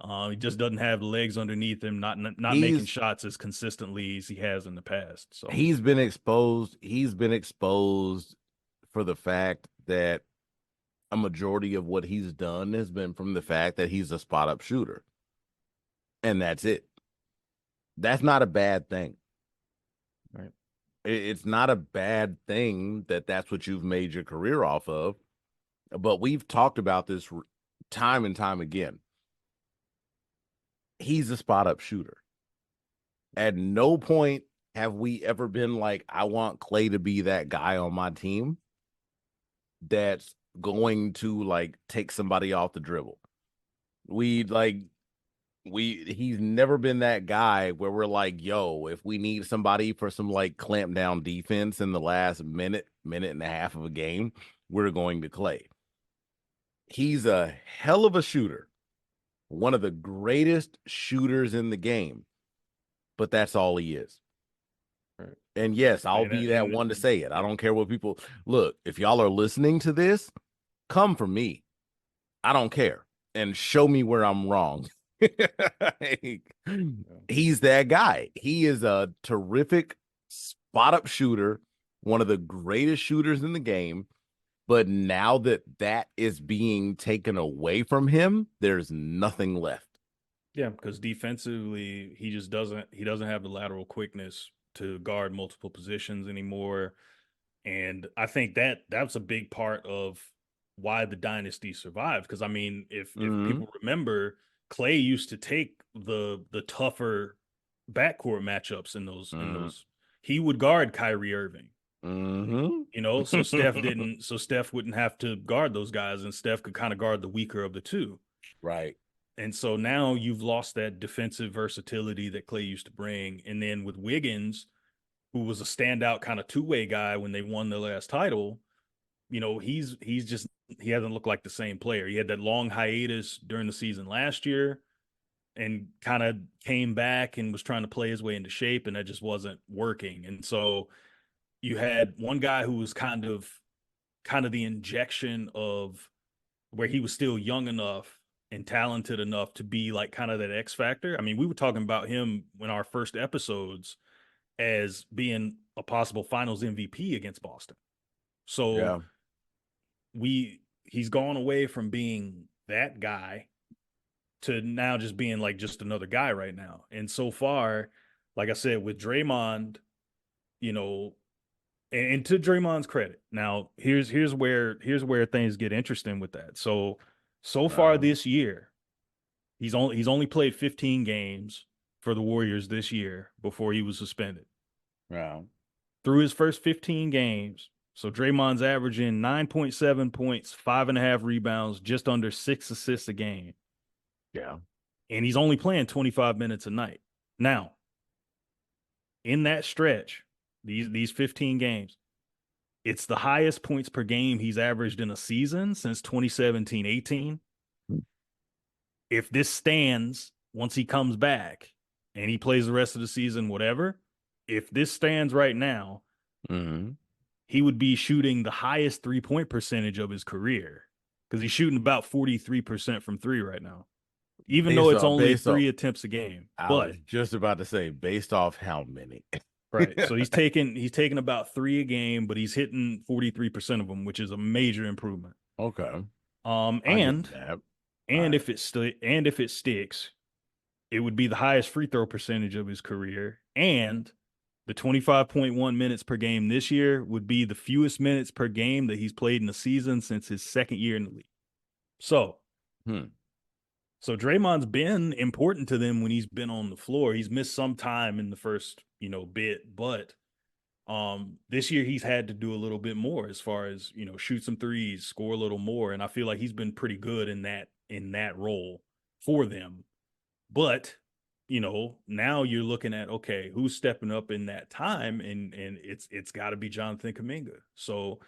He just doesn't have the legs underneath him, not making shots as consistently as he has in the past. So he's been exposed. He's been exposed for the fact that a majority of what he's done has been from the fact that he's a spot up shooter. And that's it. That's not a bad thing. Right. It's not a bad thing that that's what you've made your career off of. But we've talked about this time and time again. He's a spot up shooter. At no point have we ever been like, I want Clay to be that guy on my team that's going to like take somebody off the dribble. He's never been that guy where we're like, yo, if we need somebody for some like clamp down defense in the last minute and a half of a game, we're going to Clay. He's a hell of a shooter, one of the greatest shooters in the game, but that's all he is. Right. And yes, I'll be that one to say it. I don't care what people look. If y'all are listening to this, come for me. I don't care. And show me where I'm wrong. He's that guy. He is a terrific spot up shooter, one of the greatest shooters in the game. But now that is being taken away from him, there's nothing left. Yeah, because defensively, he doesn't have the lateral quickness to guard multiple positions anymore. And I think that's a big part of why the dynasty survived. Because I mean, if people remember, Clay used to take the tougher backcourt matchups in those. He would guard Kyrie Irving. So Steph wouldn't have to guard those guys, and Steph could kind of guard the weaker of the two. Right. And so now you've lost that defensive versatility that Clay used to bring. And then with Wiggins, who was a standout kind of two-way guy when they won their last title, he hasn't looked like the same player. He had that long hiatus during the season last year and kind of came back and was trying to play his way into shape, and that just wasn't working. And so you had one guy who was kind of the injection of where he was still young enough and talented enough to be like kind of that X factor. I mean, we were talking about him in our first episodes as being a possible finals MVP against Boston. So he's gone away from being that guy to now just being like just another guy right now. And so far, like I said, with Draymond, you know, and to Draymond's credit, now here's where things get interesting with that. So far Wow. this year, he's only played 15 games for the Warriors this year before he was suspended. Wow. Through his first 15 games, so Draymond's averaging 9.7 points, 5.5 rebounds, just under 6 assists a game. Yeah. And he's only playing 25 minutes a night. Now, in that stretch, these 15 games, it's the highest points per game he's averaged in a season since 2017-18. If this stands once he comes back and he plays the rest of the season, whatever, if this stands right now, Mm-hmm. he would be shooting the highest 3-point percentage of his career because he's shooting about 43% from three right now, even though it's only Based off, three attempts a game. I But was just about to say, based off how many? right, so he's taking about three a game, but he's hitting 43% of them, which is a major improvement. Okay. Um, I get and that. All and right. if it sticks, it would be the highest free throw percentage of his career, and the 25.1 minutes per game this year would be the fewest minutes per game that he's played in the season since his second year in the league. So, Hmm. so Draymond's been important to them when he's been on the floor. He's missed some time in the first, bit, but this year he's had to do a little bit more as far as, shoot some threes, score a little more, and I feel like he's been pretty good in that role for them. But now you're looking at, okay, who's stepping up in that time, and it's got to be Jonathan Kuminga. So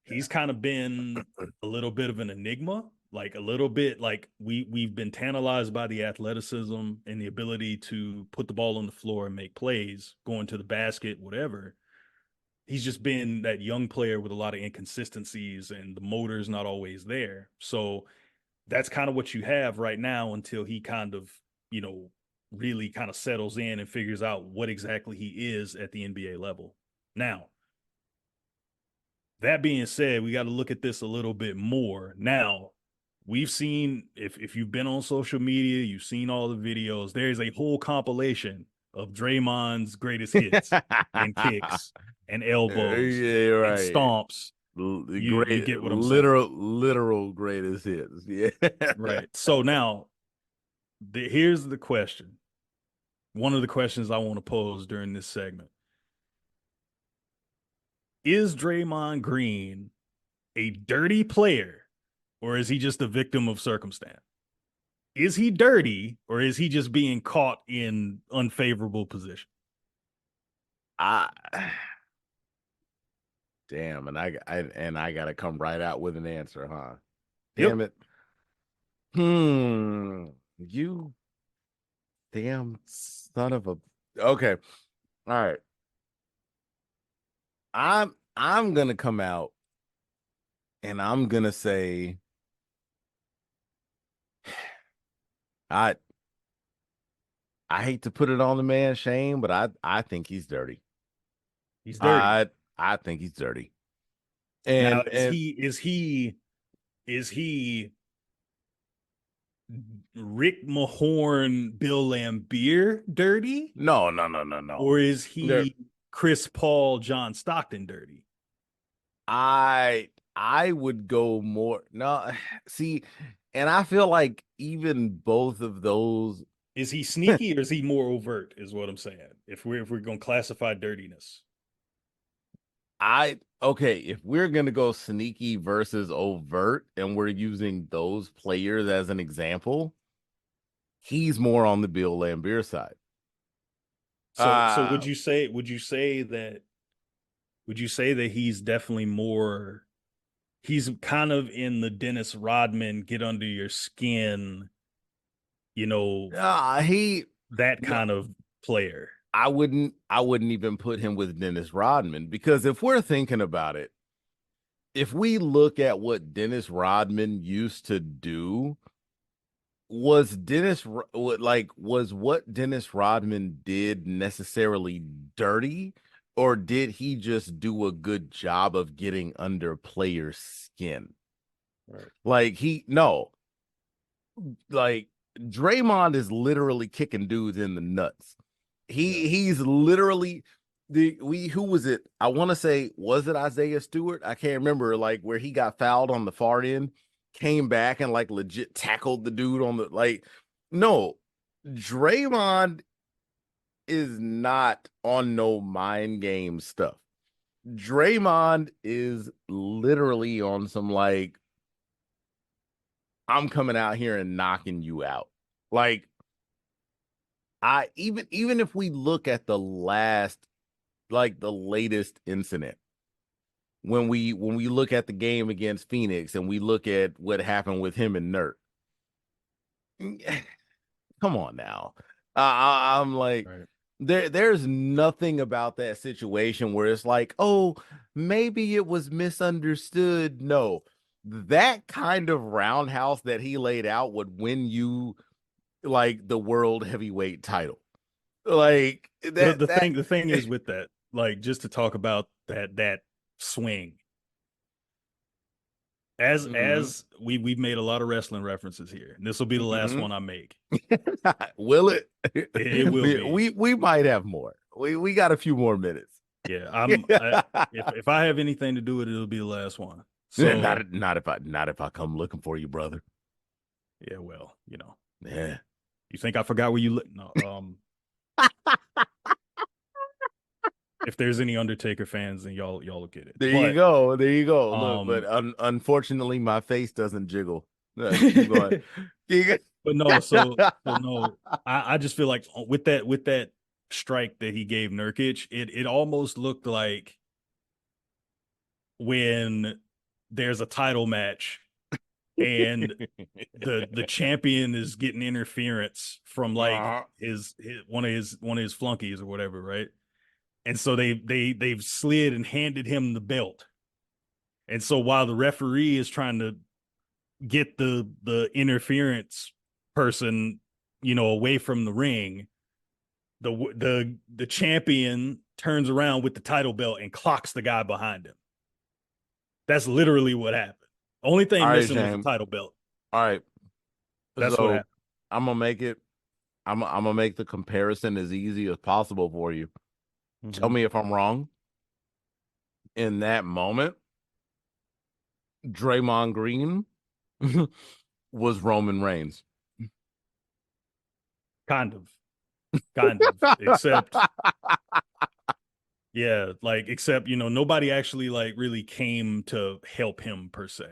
he's kind of been a little bit of an enigma, like a little bit like we've been tantalized by the athleticism and the ability to put the ball on the floor and make plays, going to the basket, whatever. He's just been that young player with a lot of inconsistencies, and the motor's not always there. So that's kind of what you have right now until he kind of, you know, really kind of settles in and figures out what exactly he is at the NBA level. Now, that being said, we got to look at this a little bit more. Now, we've seen, if you've been on social media, you've seen all the videos. There's a whole compilation of Draymond's greatest hits and kicks and elbows Yeah, and right. stomps. The You great, get what I'm saying, literal greatest hits. Yeah. right? So now, here's the question. One of the questions I want to pose during this segment: is Draymond Green a dirty player, or is he just a victim of circumstance? Is he dirty, or is he just being caught in unfavorable position? I damn, and I gotta come right out with an answer, huh? Yep. Damn it. You damn son of a. Okay. All right. I'm gonna come out and I'm gonna say I I hate to put it on the man, Shane, but I think he's dirty. He's dirty. I think he's dirty. Now, And is and he is he is he Rick Mahorn, Bill Lambier dirty, no, no, no, no, no. or is There he Chris Paul, John Stockton dirty? I would go more no see, and I feel like even both of those Is he sneaky, or is he more overt? Is what I'm saying. If we're gonna classify dirtiness, I okay, if we're gonna go sneaky versus overt and we're using those players as an example, he's more on the Bill Lambier side. so Uh would you say that he's definitely more? He's kind of in the Dennis Rodman get under your skin, you know, he that no, kind of player. I wouldn't even put him with Dennis Rodman because if we're thinking about it, if we look at what Dennis Rodman used to do, was what Dennis Rodman did necessarily dirty? or did he just do a good job of getting under players' skin? Right. Like no, like Draymond is literally kicking dudes in the nuts. Yeah. He's literally who was it? I want to say, was it Isaiah Stewart? I can't remember, like where he got fouled on the far end, came back and like legit tackled the dude on the like. No, Draymond is not on no mind game stuff. Draymond is literally on some like, I'm coming out here and knocking you out. Like I even if we look at the latest incident, when we look at the game against Phoenix and we look at what happened with him and Nurk, come on now. I'm like, Right. there's nothing about that situation where it's like, oh, maybe it was misunderstood. No, that kind of roundhouse that he laid out would win you like the world heavyweight title. Like The that the that thing the thing is with that, like just to talk about that swing. Mhm. As we've made a lot of wrestling references here, and this will be the last Mhm. one I make. Will it? It will be. We might have more. We got a few more minutes. Yeah, if I have anything to do with it, it'll be the last one. So Not if I come looking for you, brother. yeah, well, you know, Yeah. you think I forgot where you live? No, if there's any Undertaker fans, then y'all will get it. There you But go. There you go. Look, but um, unfortunately, my face doesn't jiggle. Keep going. Keep but no, so no, I just feel like with that strike that he gave Nurkic, it almost looked like when there's a title match and the champion is getting interference from like uh, his one of his flunkies or whatever, right? And so they've slid and handed him the belt. And so while the referee is trying to get the interference person, you know, away from the ring, the champion turns around with the title belt and clocks the guy behind him. That's literally what happened. Only all thing right, missing was the Shane. title belt. All right. That's what So happened. I'm gonna make it. I'm gonna make the comparison as easy as possible for you. Tell Mm-hmm. me if I'm wrong. In that moment, Draymond Green was Roman Reigns. Kind of, kind of. Except, yeah, like except you know nobody actually like really came to help him per se.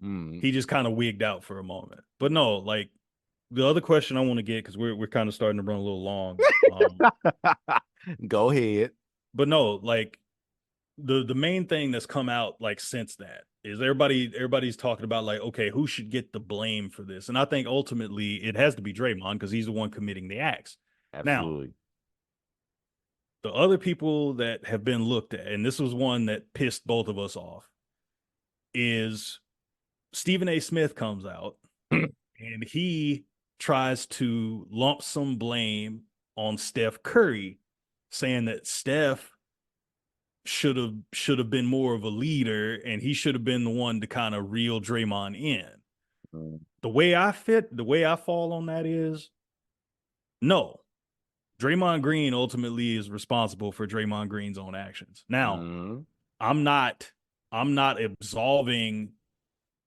Mm. He just kind of wigged out for a moment. But no, like the other question I want to get because we're kind of starting to run a little long. Go ahead. But no, like the main thing that's come out like since that is everybody's talking about like okay who should get the blame for this, and I think ultimately it has to be Draymond because he's the one committing the acts. Now Absolutely. the other people that have been looked at, and this was one that pissed both of us off, is Stephen A. Smith comes out and he tries to lump some blame on Steph Curry, saying that Steph should have been more of a leader and he should have been the one to kind of reel Draymond in. The way I fall on that is no. Draymond Green ultimately is responsible for Draymond Green's own actions. Now, Mm. I'm not I'm not absolving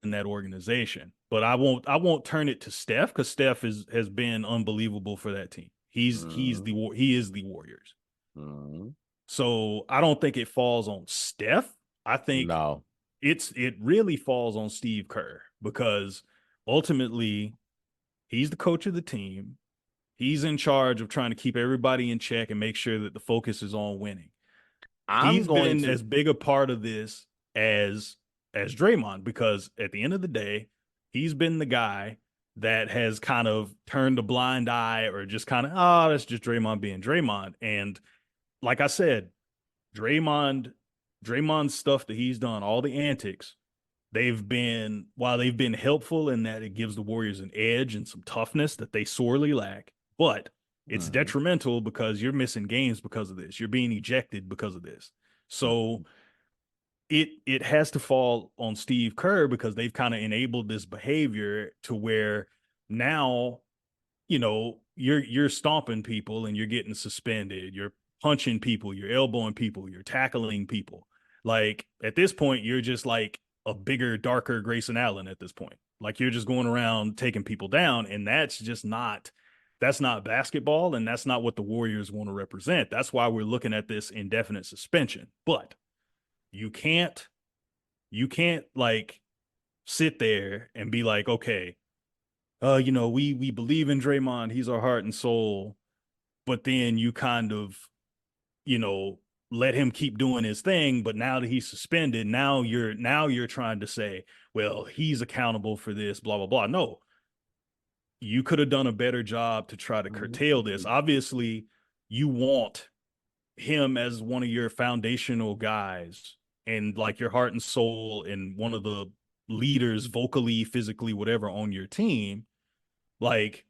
in that organization, but I won't turn it to Steph because Steph has been unbelievable for that team. Mm. He is the Warriors. Mm. So I don't think it falls on Steph. I think No. it really falls on Steve Kerr because ultimately he's the coach of the team. He's in charge of trying to keep everybody in check and make sure that the focus is on winning. I'm He's going been to as big a part of this as Draymond because at the end of the day, he's been the guy that has kind of turned a blind eye or just kind of that's just Draymond being Draymond. And like I said, Draymond Draymond's stuff that he's done, all the antics, while they've been helpful in that it gives the Warriors an edge and some toughness that they sorely lack. But It's Mm-hmm. detrimental because you're missing games because of this. You're being ejected because of this. So it has to fall on Steve Kerr because they've kind of enabled this behavior to where now, you're stomping people and you're getting suspended. You're punching people, you're elbowing people, you're tackling people. Like at this point, you're just like a bigger, darker Grayson Allen at this point. Like you're just going around taking people down, and that's not basketball, and that's not what the Warriors want to represent. That's why we're looking at this indefinite suspension. But you can't like sit there and be like, okay, we believe in Draymond, he's our heart and soul, but then you kind of, you know, let him keep doing his thing, but now that he's suspended, now you're trying to say, well, he's accountable for this, blah blah blah. No, you could have done a better job to try to curtail this. Obviously, you want him as one of your foundational guys and like your heart and soul and one of the leaders vocally, physically, whatever on your team. Like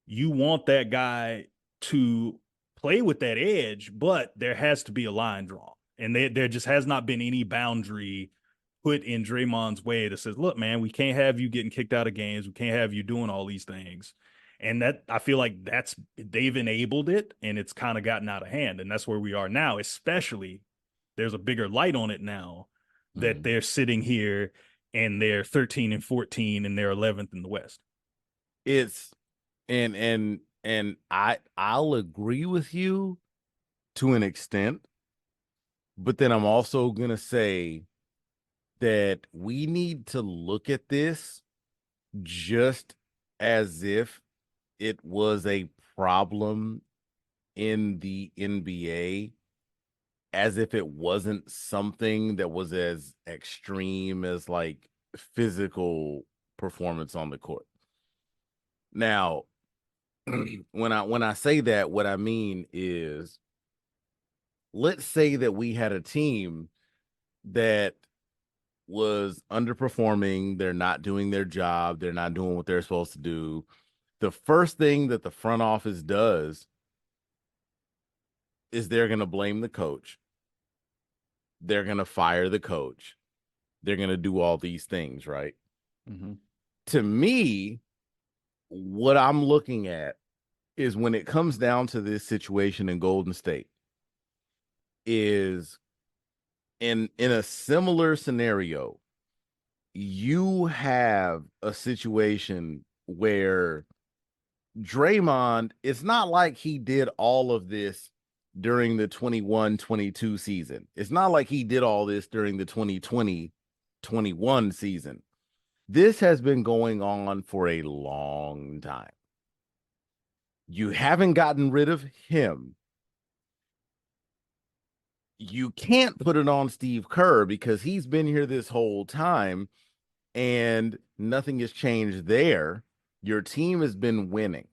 you want that guy to play with that edge, but there has to be a line drawn. And there just has not been any boundary put in Draymond's way that says, look, man, we can't have you getting kicked out of games. We can't have you doing all these things. And that I feel like they've enabled it and it's kind of gotten out of hand. And that's where we are now, especially there's a bigger light on it now that Mm-hmm. they're sitting here and they're 13 and 14 and they're 11th in the West. It's and I'll agree with you to an extent, but then I'm also gonna say that we need to look at this just as if it was a problem in the NBA, as if it wasn't something that was as extreme as like physical performance on the court. Now, when I say that, what I mean is, let's say that we had a team that was underperforming, they're not doing their job, they're not doing what they're supposed to do. The first thing that the front office does is they're going to blame the coach. They're going to fire the coach. They're going to do all these things, right? Mm-hmm. To me, what I'm looking at is when it comes down to this situation in Golden State is in a similar scenario, you have a situation where Draymond, it's not like he did all of this during the 21-22 season. It's not like he did all this during the 2020-21 season. This has been going on for a long time. You haven't gotten rid of him. You can't put it on Steve Kerr because he's been here this whole time and nothing has changed there. Your team has been winning.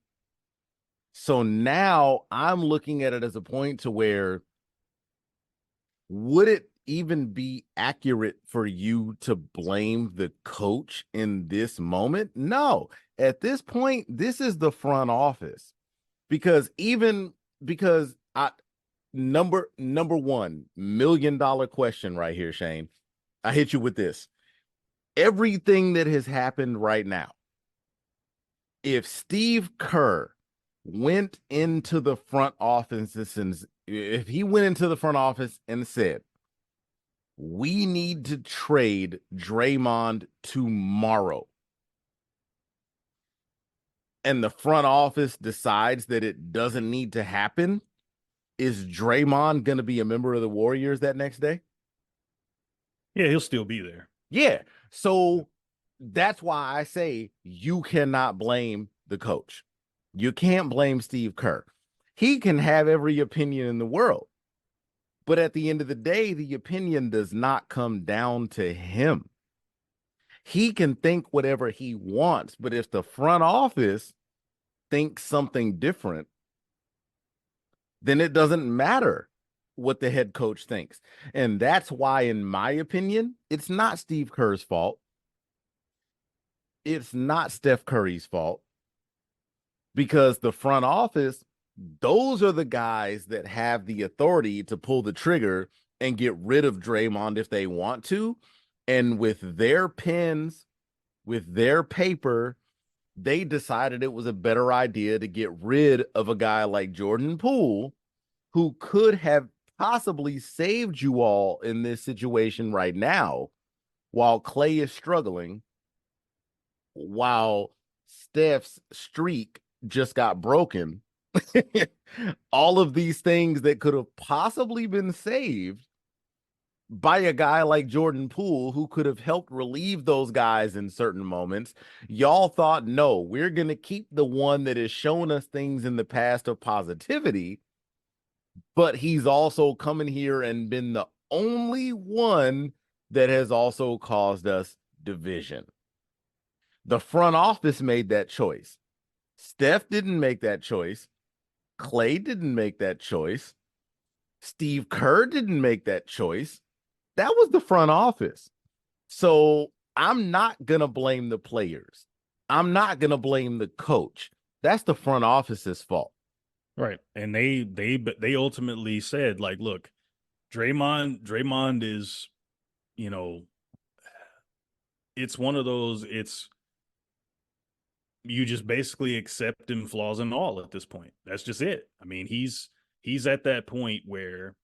So now I'm looking at it as a point to where, would it even be accurate for you to blame the coach in this moment? No. At this point, this is the front office. Because I number $1 million question right here, Shane. I hit you with this. Everything that has happened right now, if Steve Kerr went into the front office and if he went into the front office and said, we need to trade Draymond tomorrow, and the front office decides that it doesn't need to happen, is Draymond going to be a member of the Warriors that next day? Yeah, he'll still be there. Yeah. So that's why I say you cannot blame the coach. You can't blame Steve Kerr. He can have every opinion in the world, but at the end of the day, the opinion does not come down to him. He can think whatever he wants, but if the front office thinks something different, then it doesn't matter what the head coach thinks. And that's why, in my opinion, it's not Steve Kerr's fault. It's not Steph Curry's fault, because the front office those are the guys that have the authority to pull the trigger and get rid of Draymond if they want to. And with their pens, with their paper, they decided it was a better idea to get rid of a guy like Jordan Poole, who could have possibly saved you all in this situation right now while Clay is struggling, while Steph's streak just got broken. All of these things that could have possibly been saved by a guy like Jordan Poole, who could have helped relieve those guys in certain moments. Y'all thought, no, we're going to keep the one that has shown us things in the past of positivity, but he's also coming here and been the only one that has also caused us division. The front office made that choice. Steph didn't make that choice. Clay didn't make that choice. Steve Kerr didn't make that choice. That was the front office. So I'm not going to blame the players. I'm not going to blame the coach. That's the front office's fault. Right. And they ultimately said, like, look, Draymond is, you know, it's one of those, you just basically accept him flaws and all at this point. That's just it. I mean, he's at that point where,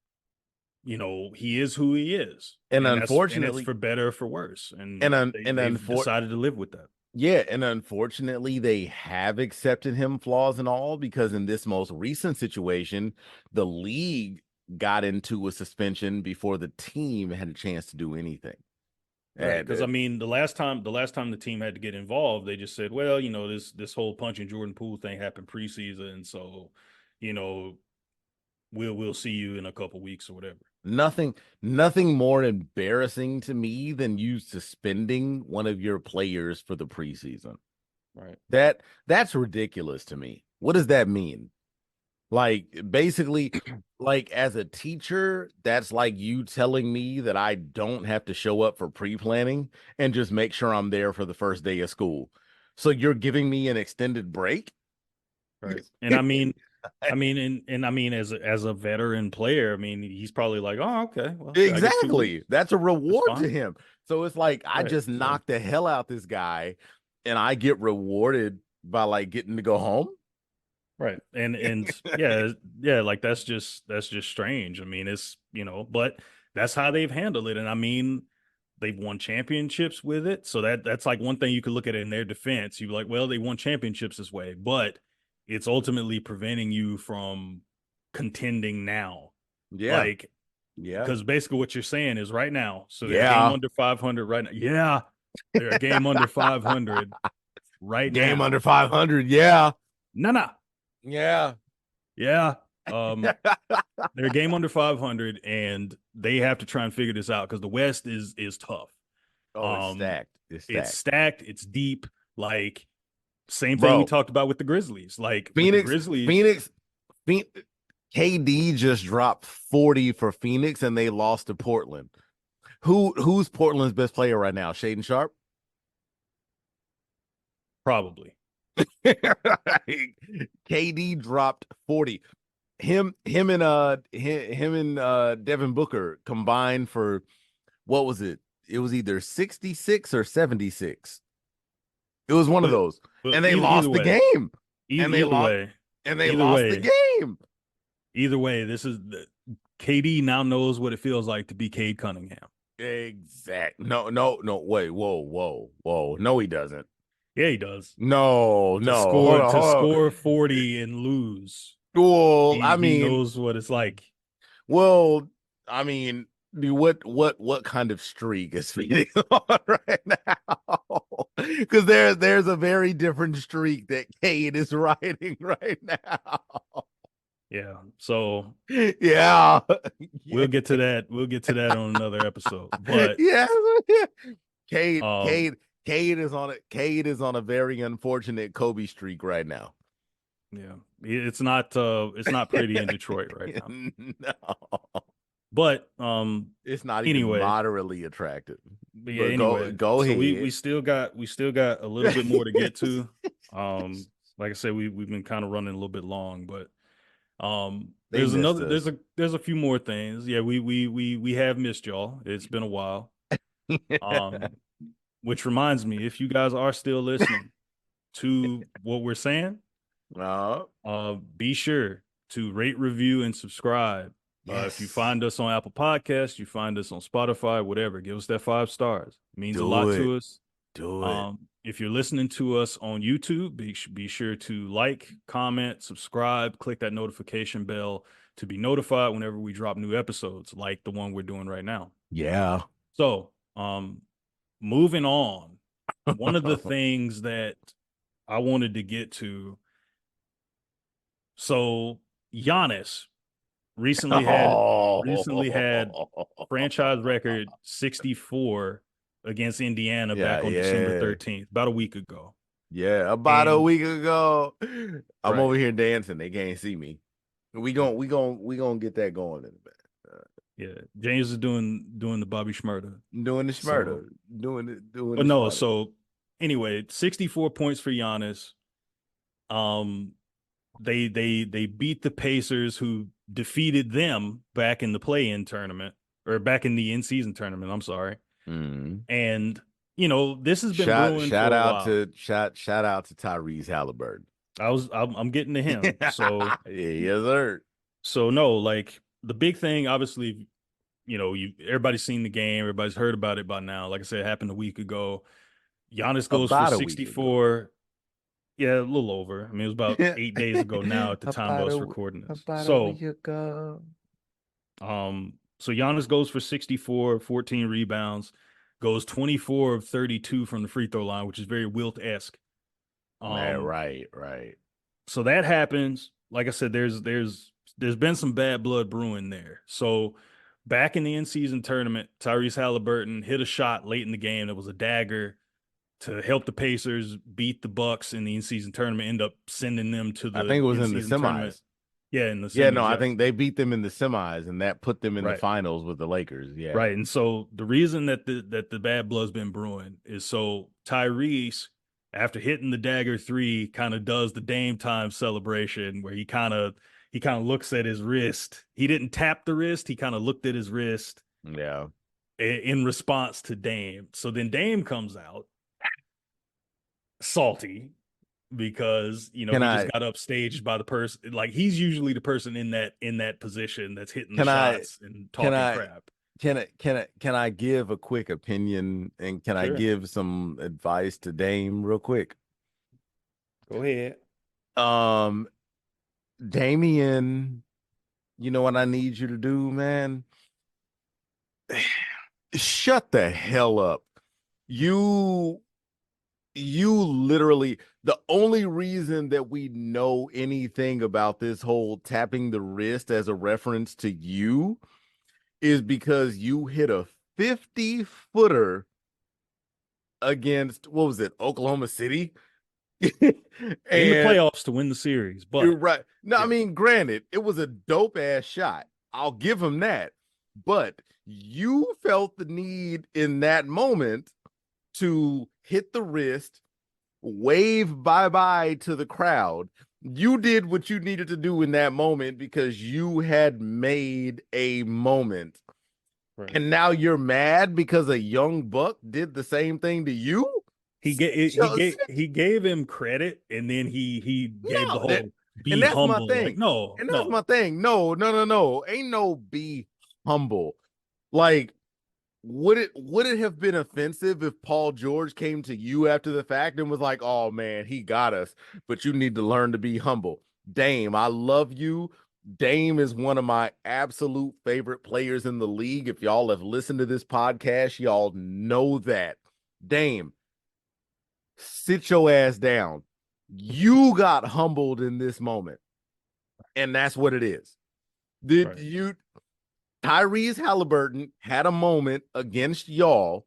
he is who he is. And And it's unfortunately, for better or for worse. And and they've decided to live with that. yeah, and unfortunately, they have accepted him flaws and all, because in this most recent situation, the league got into a suspension before the team had a chance to do anything. Right. And Because I mean, the last time the team had to get involved, they just said, well, this whole punching Jordan Poole thing happened preseason, so, you know, we'll see you in a couple weeks or whatever. nothing more embarrassing to me than you suspending one of your players for the preseason. Right. That's ridiculous to me. What does that mean? Like, basically, like, as a teacher, that's like you telling me that I don't have to show up for pre-planning and just make sure I'm there for the first day of school. So you're giving me an extended break? Right. And I mean, as a veteran player, I mean, he's probably like, oh, okay, well, I get 2 weeks. Exactly. That's a That's reward to fine. him. So it's like I Right. just So knocked the hell out this guy and I get rewarded by like getting to go home. right. And yeah, like that's just strange. I mean, it's, but that's how they've handled it. And I mean, they've won championships with it. So that's like one thing you could look at it in their defense. You're like, well, they won championships this way, but it's ultimately preventing you from contending now. Yeah. Like, Yeah. because basically what you're saying is right now, so they're a game Yeah. under 500 right now. Yeah, they're a game under 500 right Game now. under 500. Yeah. No, no. Yeah. Yeah. They're a game under 500 and they have to try and figure this out because the West is tough. Oh, it's Um, stacked. It's it's stacked. stacked, it's deep. Like, same thing we Bro, talked about with the Grizzlies. Like with the Phoenix, Grizzlies, Phoenix, Phoenix, KD just dropped 40 for Phoenix and they lost to Portland. Who's Portland's best player right now? Shaden Sharp? probably. KD dropped 40. Him and Devin Booker combined for, what was it? It was either 66 or 76. It was one of But those. but And they either lost the way, game. either, And they either lost way, and they either lost the way, game. either way, this is KD now knows what it feels like to be Cade Cunningham. Exact. No. Wait. Whoa. No, he doesn't. Yeah, he does. No. To Hold score on. to Hold score on. 40 and lose. Well, He knows what it's like. well, I mean, what kind of streak is Phoenix on right now? Because there's a very different streak that Cade is riding right now. Yeah. So Yeah. Yeah. we'll get to that. We'll get to that on another episode. But Yeah. Cade, um Cade, Cade is on it. Cade is on a very unfortunate Kobe streak right now. yeah, it's not pretty in Detroit right now. No, But it's not even anyway, moderately attractive. but yeah, But anyway. go So we ahead. still got a little bit more to get to. Like I said, we've been kind of running a little bit long, but They There's missed another us. there's a few more things. Yeah, we have missed y'all. It's been a while. Um, which reminds me, if you guys are still listening to what we're saying, uh, be sure to rate, review, and subscribe. If you yes. find us on Apple Podcasts, you find us on Spotify, whatever, give us that 5 stars. It means a Do lot it. to us. Do it. If you're listening to us on YouTube, be sure to like, comment, subscribe, click that notification bell to be notified whenever we drop new episodes, like the one we're doing right now. Yeah. So, moving on, one of the things that I wanted to get to, so Giannis recently had recently had Oh. franchise record 64 against Indiana Yeah, back on December yeah. 13th, about a week ago. Yeah, about a And week ago. I'm over right. here dancing. They can't see me. We gonna get that going in a bit. Yeah. James is doing the Bobby Shmurda. Doing the So, smurder, doing but the no, smart. so anyway, 64 points for Giannis. Um they beat the Pacers who defeated them back in the play-in tournament or back in the in-season tournament, I'm sorry. Mm. And this has been Shout brewing shout for a out while. to shout out to Tyrese Halliburton. I'm getting to him. Yeah, yes, sir. So no, like the big thing, obviously, you everybody's seen the game, everybody's heard about it by now. Like I said, it happened a week ago. Giannis goes for About a week ago. 64. Yeah, a little over. I mean, it was about 8 days ago now at the time of about us a recording this. about a So, week ago. Giannis goes for 64, 14 rebounds, goes 24 of 32 from the free throw line, which is very Wilt-esque. Yeah, Um, right, right. so that happens. Like I said, there's been some bad blood brewing there. So back in the in-season tournament, Tyrese Halliburton hit a shot late in the game that was a dagger to help the Pacers beat the Bucks in the in-season tournament, end up sending them to I the think it was in the in-season tournament. semis. Yeah, in the Yeah, no, semis. I Yeah, think they beat them in the semis, and that put them in the right. finals with the Lakers. Yeah. Right. And so the reason that the bad blood's been brewing is so Tyrese, after hitting the dagger three, kind of does the Dame time celebration where he kind of looks at his wrist. He didn't tap the wrist, he kind of looked at his wrist Yeah. in response to Dame. So then Dame comes out salty because Can he just I got upstaged by the person. Like he's usually the person in that position that's hitting the can I shots and can talking I crap. can I give a quick opinion, and can I Sure. give some advice to Dame real quick? Go ahead. Um, Damian, you know what I need you to do, man? Shut the hell up. You you literally, the only reason that we know anything about this whole tapping the wrist as a reference to you is because you hit a 50-footer against, what was it, Oklahoma City? In the And playoffs to win the series. you're But right. No, I yeah, mean, granted, it was a dope ass shot. I'll give him that. But you felt the need in that moment to hit the wrist, wave bye bye to the crowd. You did what you needed to do in that moment because you had made a moment. right. And now you're mad because a young buck did the same thing to you? He gave he gave he gave him credit, and then he gave the No, that, whole and be that's my humble. Like thing. no, And that's my no, thing. No, no, no, no. Ain't no be humble. Like, would it have been offensive if Paul George came to you after the fact and was like, "Oh man, he got us, but you need to learn to be humble." Dame, I love you. Dame is one of my absolute favorite players in the league. If y'all have listened to this podcast, y'all know that. Dame, sit your ass down. You got humbled in this moment, and that's what it is. Did right. you Tyrese Halliburton had a moment against y'all,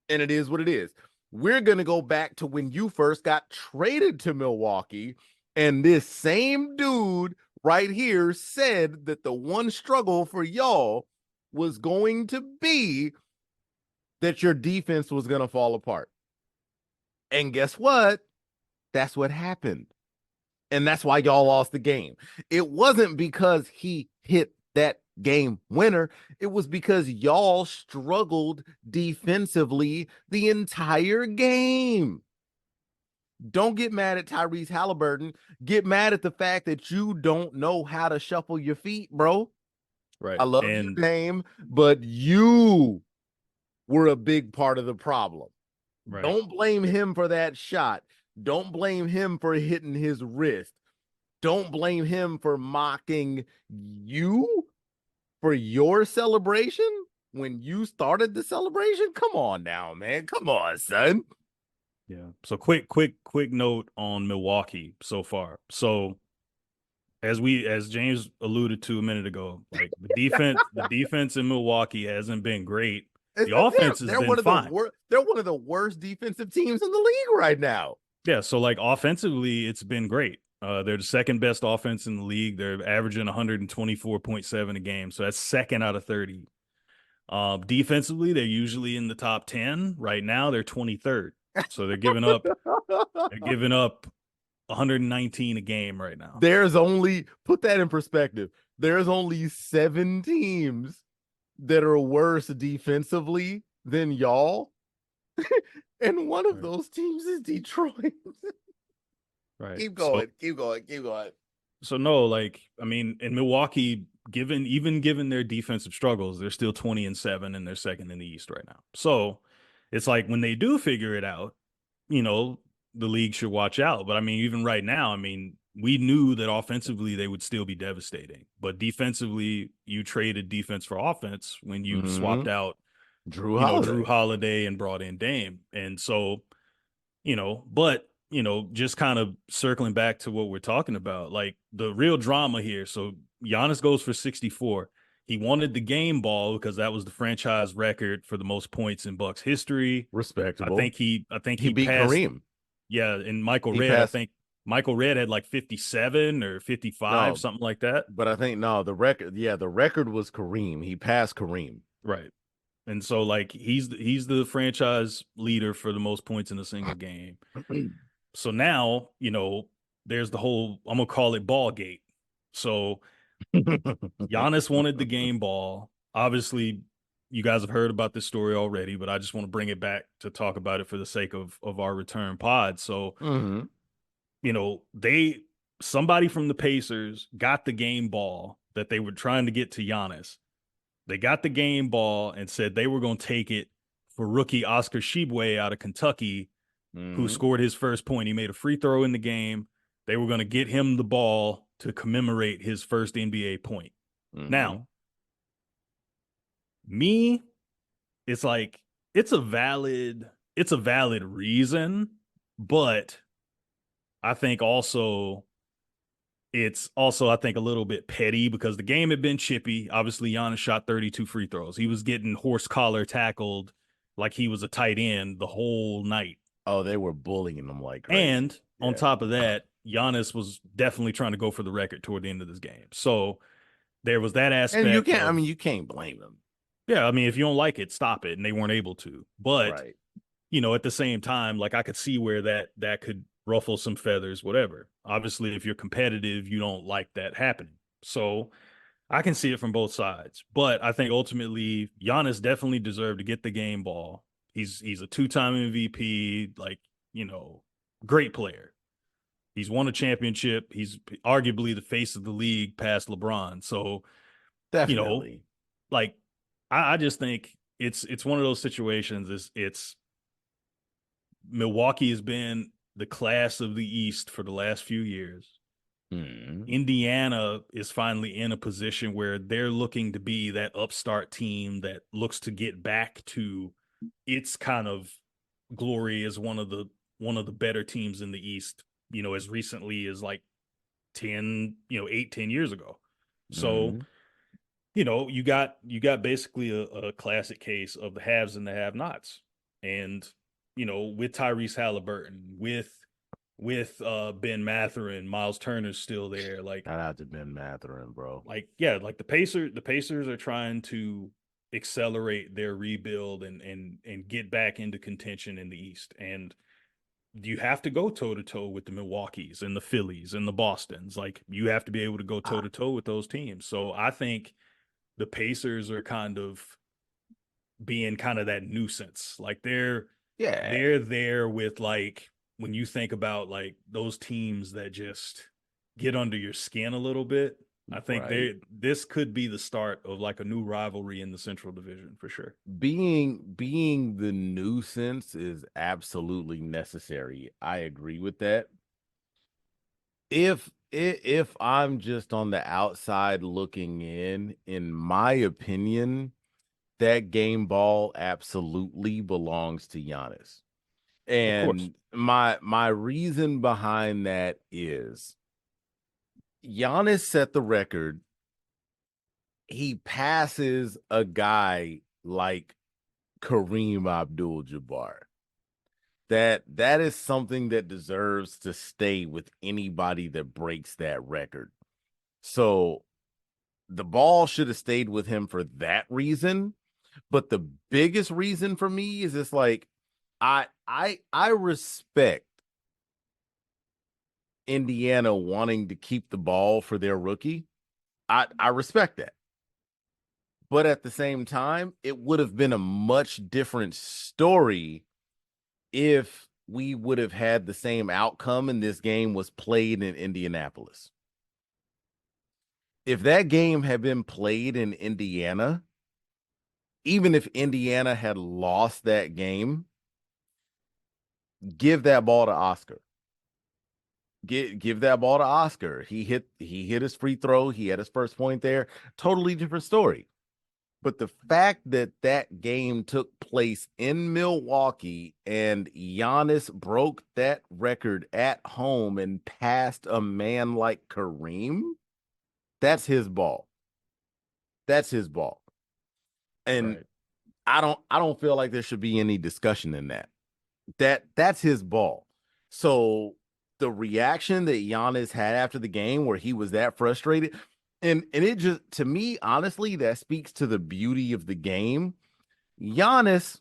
and it is what it is. We're going to go back to when you first got traded to Milwaukee, and this same dude right here said that the one struggle for y'all was going to be that your defense was going to fall apart. And guess what? That's what happened. And that's why y'all lost the game. It wasn't because he hit that game winner. It was because y'all struggled defensively the entire game. Don't get mad at Tyrese Halliburton. Get mad at the fact that you don't know how to shuffle your feet, bro. I Right. love your And name, but you were a big part of the problem. right. Don't blame him for that shot. Don't blame him for hitting his wrist. Don't blame him for mocking you for your celebration when you started the celebration. Come on now, man. Come on, son. Yeah. So quick note on Milwaukee so far. So as James alluded to a minute ago, like the defense in Milwaukee hasn't been great. The offense has They're been one of the fine. worst. They're one of the worst defensive teams in the league right now. Yeah, so like offensively, it's been great. They're the second best offense in the league. They're averaging 124.7 a game, so that's second out of 30. Defensively, they're usually in the top 10. Right now, they're 23rd. So they're giving up 119 a game right now. There's only put that in perspective. There's only 7 teams that are worse defensively than y'all, and one of Right. those teams is Detroit. Right. Keep So going, keep going, keep going. so no, like I mean, in Milwaukee, given their defensive struggles, they're still 20-7 and they're second in the East right now. So it's like when they do figure it out, you know, the league should watch out. But I mean, even right now, I mean, we knew that offensively they would still be devastating. But defensively, you traded defense for offense when you swapped Mm-hmm. out, Drew Drew Holiday. Holiday and brought in Dame. And so, but just kind of circling back to what we're talking about, like the real drama here. So Giannis goes for 64. He wanted the game ball because that was the franchise record for the most points in Bucks history. I Respectable. think He he beat passed. Kareem. Yeah, and Michael He Redd, I passed think Michael Redd had like 57 or 55, no, something like that. but I think no, the record was Kareem. He passed Kareem. Right. And so like he's the franchise leader for the most points in a single game. So now, there's the whole, I'm gonna call it ball gate. So Giannis wanted the game ball. Obviously, you guys have heard about this story already, but I just want to bring it back to talk about it for the sake of our return pod. So, Mm-hmm. they somebody from the Pacers got the game ball that they were trying to get to Giannis. They got the game ball and said they were going to take it for rookie Oscar Tshiebwe out of Kentucky, who Mm-hmm. scored his first point. He made a free throw in the game. They were going to get him the ball to commemorate his first NBA point. Mm-hmm. Now, me, it's like it's a valid reason, but I think also it's also, I think, a little bit petty because the game had been chippy. Obviously, Giannis shot 32 free throws. He was getting horse collar tackled like he was a tight end the whole night. Oh, they were bullying him like crazy. And on Yeah. top of that, Giannis was definitely trying to go for the record toward the end of this game. So there was that And you aspect can't, I mean, of, you can't blame them. yeah, I mean, if you don't like it, stop it. And they weren't able to. But, Right. at the same time, like I could see where that could ruffle some feathers, whatever. Obviously, if you're competitive, you don't like that happening. So I can see it from both sides. But I think ultimately Giannis definitely deserved to get the game ball. He's a two-time MVP, like, great player. He's won a championship. He's arguably the face of the league past LeBron. So, you know, Definitely. like I just think it's one of those situations. It's Milwaukee has been the class of the East for the last few years. Mm-hmm. Indiana is finally in a position where they're looking to be that upstart team that looks to get back to its kind of glory as one of the better teams in the East, as recently as like 10, 8, 10 years ago. So, Mm-hmm. you got basically a classic case of the haves and the have-nots. And, with Tyrese Halliburton, with Ben Mathurin, Miles Turner's still there. Like, Shout out to Ben Mathurin, bro. yeah, like the Pacers are trying to accelerate their rebuild and get back into contention in the East. And you have to go toe to toe with the Milwaukees and the Phillies and the Bostons. Like you have to be able to go toe Ah, to toe with those teams. So I think the Pacers are kind of being kind of that nuisance. Like yeah, they're there with like when you think about like those teams that just get under your skin a little bit. I think right. this could be the start of like a new rivalry in the Central Division for sure. Being the nuisance is absolutely necessary. I agree with that. If I'm just on the outside looking in my opinion, that game ball absolutely belongs to Giannis. Of course. And my reason behind that is Giannis set the record. He passes a guy like Kareem Abdul-Jabbar. That is something that deserves to stay with anybody that breaks that record. So the ball should have stayed with him for that reason. But the biggest reason for me is it's like I respect Indiana wanting to keep the ball for their rookie. I respect that. But at the same time, it would have been a much different story if we would have had the same outcome and this game was played in Indianapolis. If that game had been played in Indiana, even if Indiana had lost that game, give that ball to Oscar. Give that ball to Oscar. He hit his free throw. He had his first point there. Totally different story. But the fact that that game took place in Milwaukee and Giannis broke that record at home and passed a man like Kareem, that's his ball. That's his ball. And Right. I don't feel like there should be any discussion in that. That's his ball. So the reaction that Giannis had after the game where he was that frustrated, and it just to me, honestly, that speaks to the beauty of the game. Giannis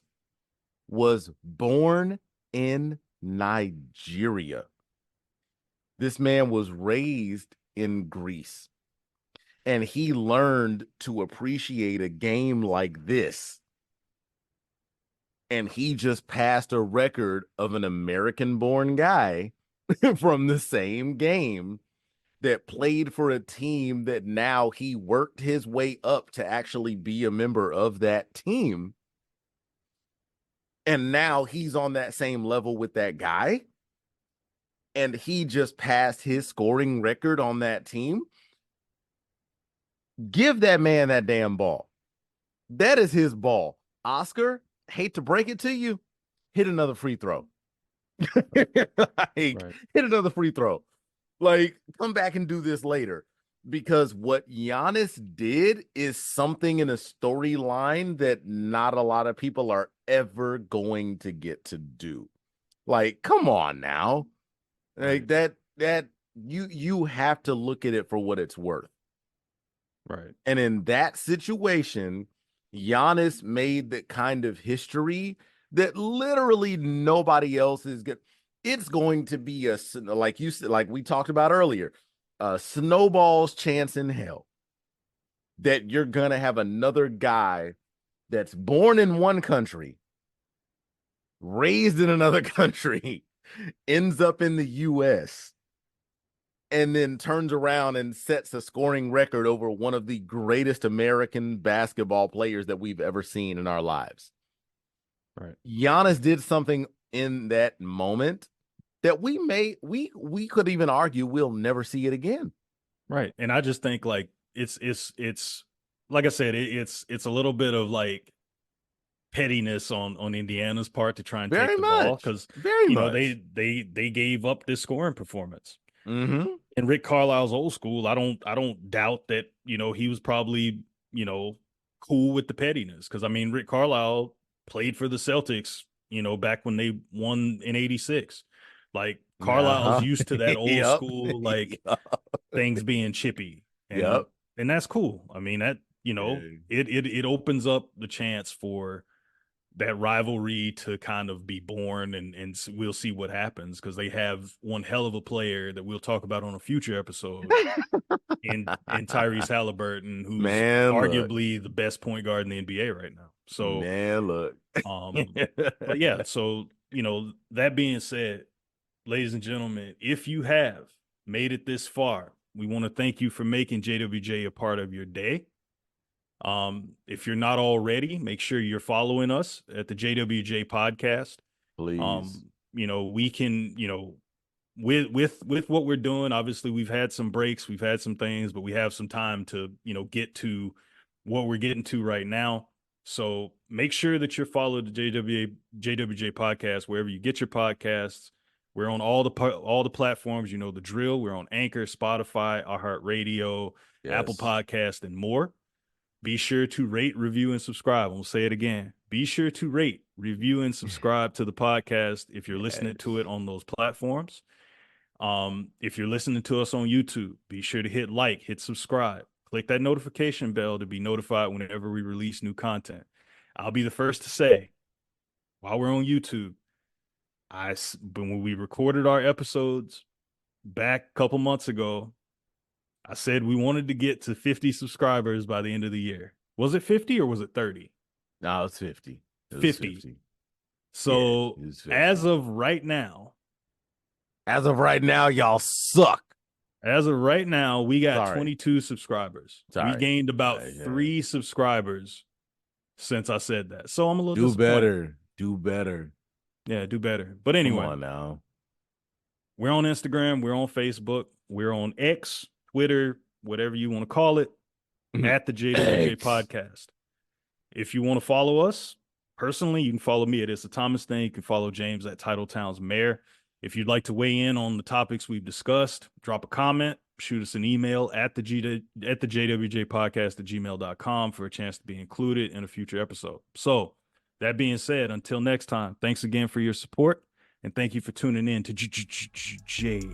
was born in Nigeria. This man was raised in Greece, and he learned to appreciate a game like this. And he just passed a record of an American born guy from the same game that played for a team that now he worked his way up to actually be a member of that team. And now he's on that same level with that guy. And he just passed his scoring record on that team. Give that man that damn ball. That is his ball. Oscar, hate to break it to you, hit another free throw. Right. Like, hit Right. another free throw. Like, come back and do this later. Because what Giannis did is something in a storyline that not a lot of people are ever going to get to do. Like, come on now. Right. Like that you have to look at it for what it's worth. Right. And in that situation, Giannis made the kind of history that literally nobody else is good. It's going to be like you said, like we talked about earlier, a snowball's chance in hell that you're gonna have another guy that's born in one country, raised in another country, ends up in the US, and then turns around and sets a scoring record over one of the greatest American basketball players that we've ever seen in our lives. Right. Giannis did something in that moment that we could even argue we'll never see it again. Right. And I just think like it's like I said, it's a little bit of like pettiness on Indiana's part to try and take Very the ball much. because Very you know much. they gave up this scoring performance. Mm-hmm. And Rick Carlisle's old school, I don't doubt that, you know, he was probably, you know, cool with the pettiness. Cause I mean, Rick Carlisle played for the Celtics, you know, back when they won in 86. Like Carlisle's Uh-huh. used to that old Yep. school, like things being chippy. And Yep. and that's cool. I mean, that, you know, Yeah. it opens up the chance for that rivalry to kind of be born, and we'll see what happens because they have one hell of a player that we'll talk about on a future episode in Tyrese Halliburton, who's Man, look, arguably the best point guard in the NBA right now. So, man, look. um, but yeah, so that being said, ladies and gentlemen, if you have made it this far, we want to thank you for making JWJ a part of your day. If you're not already, make sure you're following us at the JWJ podcast. Please. We can, with what we're doing, obviously we've had some breaks, we've had some things, but we have some time to, get to what we're getting to right now. So make sure that you're following the JWJ podcast wherever you get your podcasts. We're on all the platforms, the drill. We're on Anchor, Spotify, iHeartRadio, Apple Yes. Podcast, and more. Be sure to rate, review, and subscribe. I'm going to say it again. Be sure to rate, review, and subscribe to the podcast if you're listening to it on those platforms. If you're listening to us on YouTube, be sure to hit like, hit subscribe, click that notification bell to be notified whenever we release new content. I'll be the first to say, while we're on YouTube, when we recorded our episodes back a couple months ago, I said we wanted to get to 50 subscribers by the end of the year. Was it 50 or was it 30? No, it's 50. It was 50. 50. So Yeah, it was 50. as of right now, y'all suck. As of right now, we got Sorry. 22 subscribers. Sorry. We gained about 3 subscribers since I said that. So I'm a little disappointed. Do better. Yeah, do better. But anyway, come on now. We're on Instagram, we're on Facebook, we're on X, Twitter, whatever you want to call it, at the JWJ Podcast. If you want to follow us personally, you can follow me at It's a Thomas Thing. You can follow James at Title Town's Mayor. If you'd like to weigh in on the topics we've discussed, drop a comment, shoot us an email at the JWJ Podcast at gmail.com for a chance to be included in a future episode. So that being said, until next time, thanks again for your support. And thank you for tuning in to JWJ.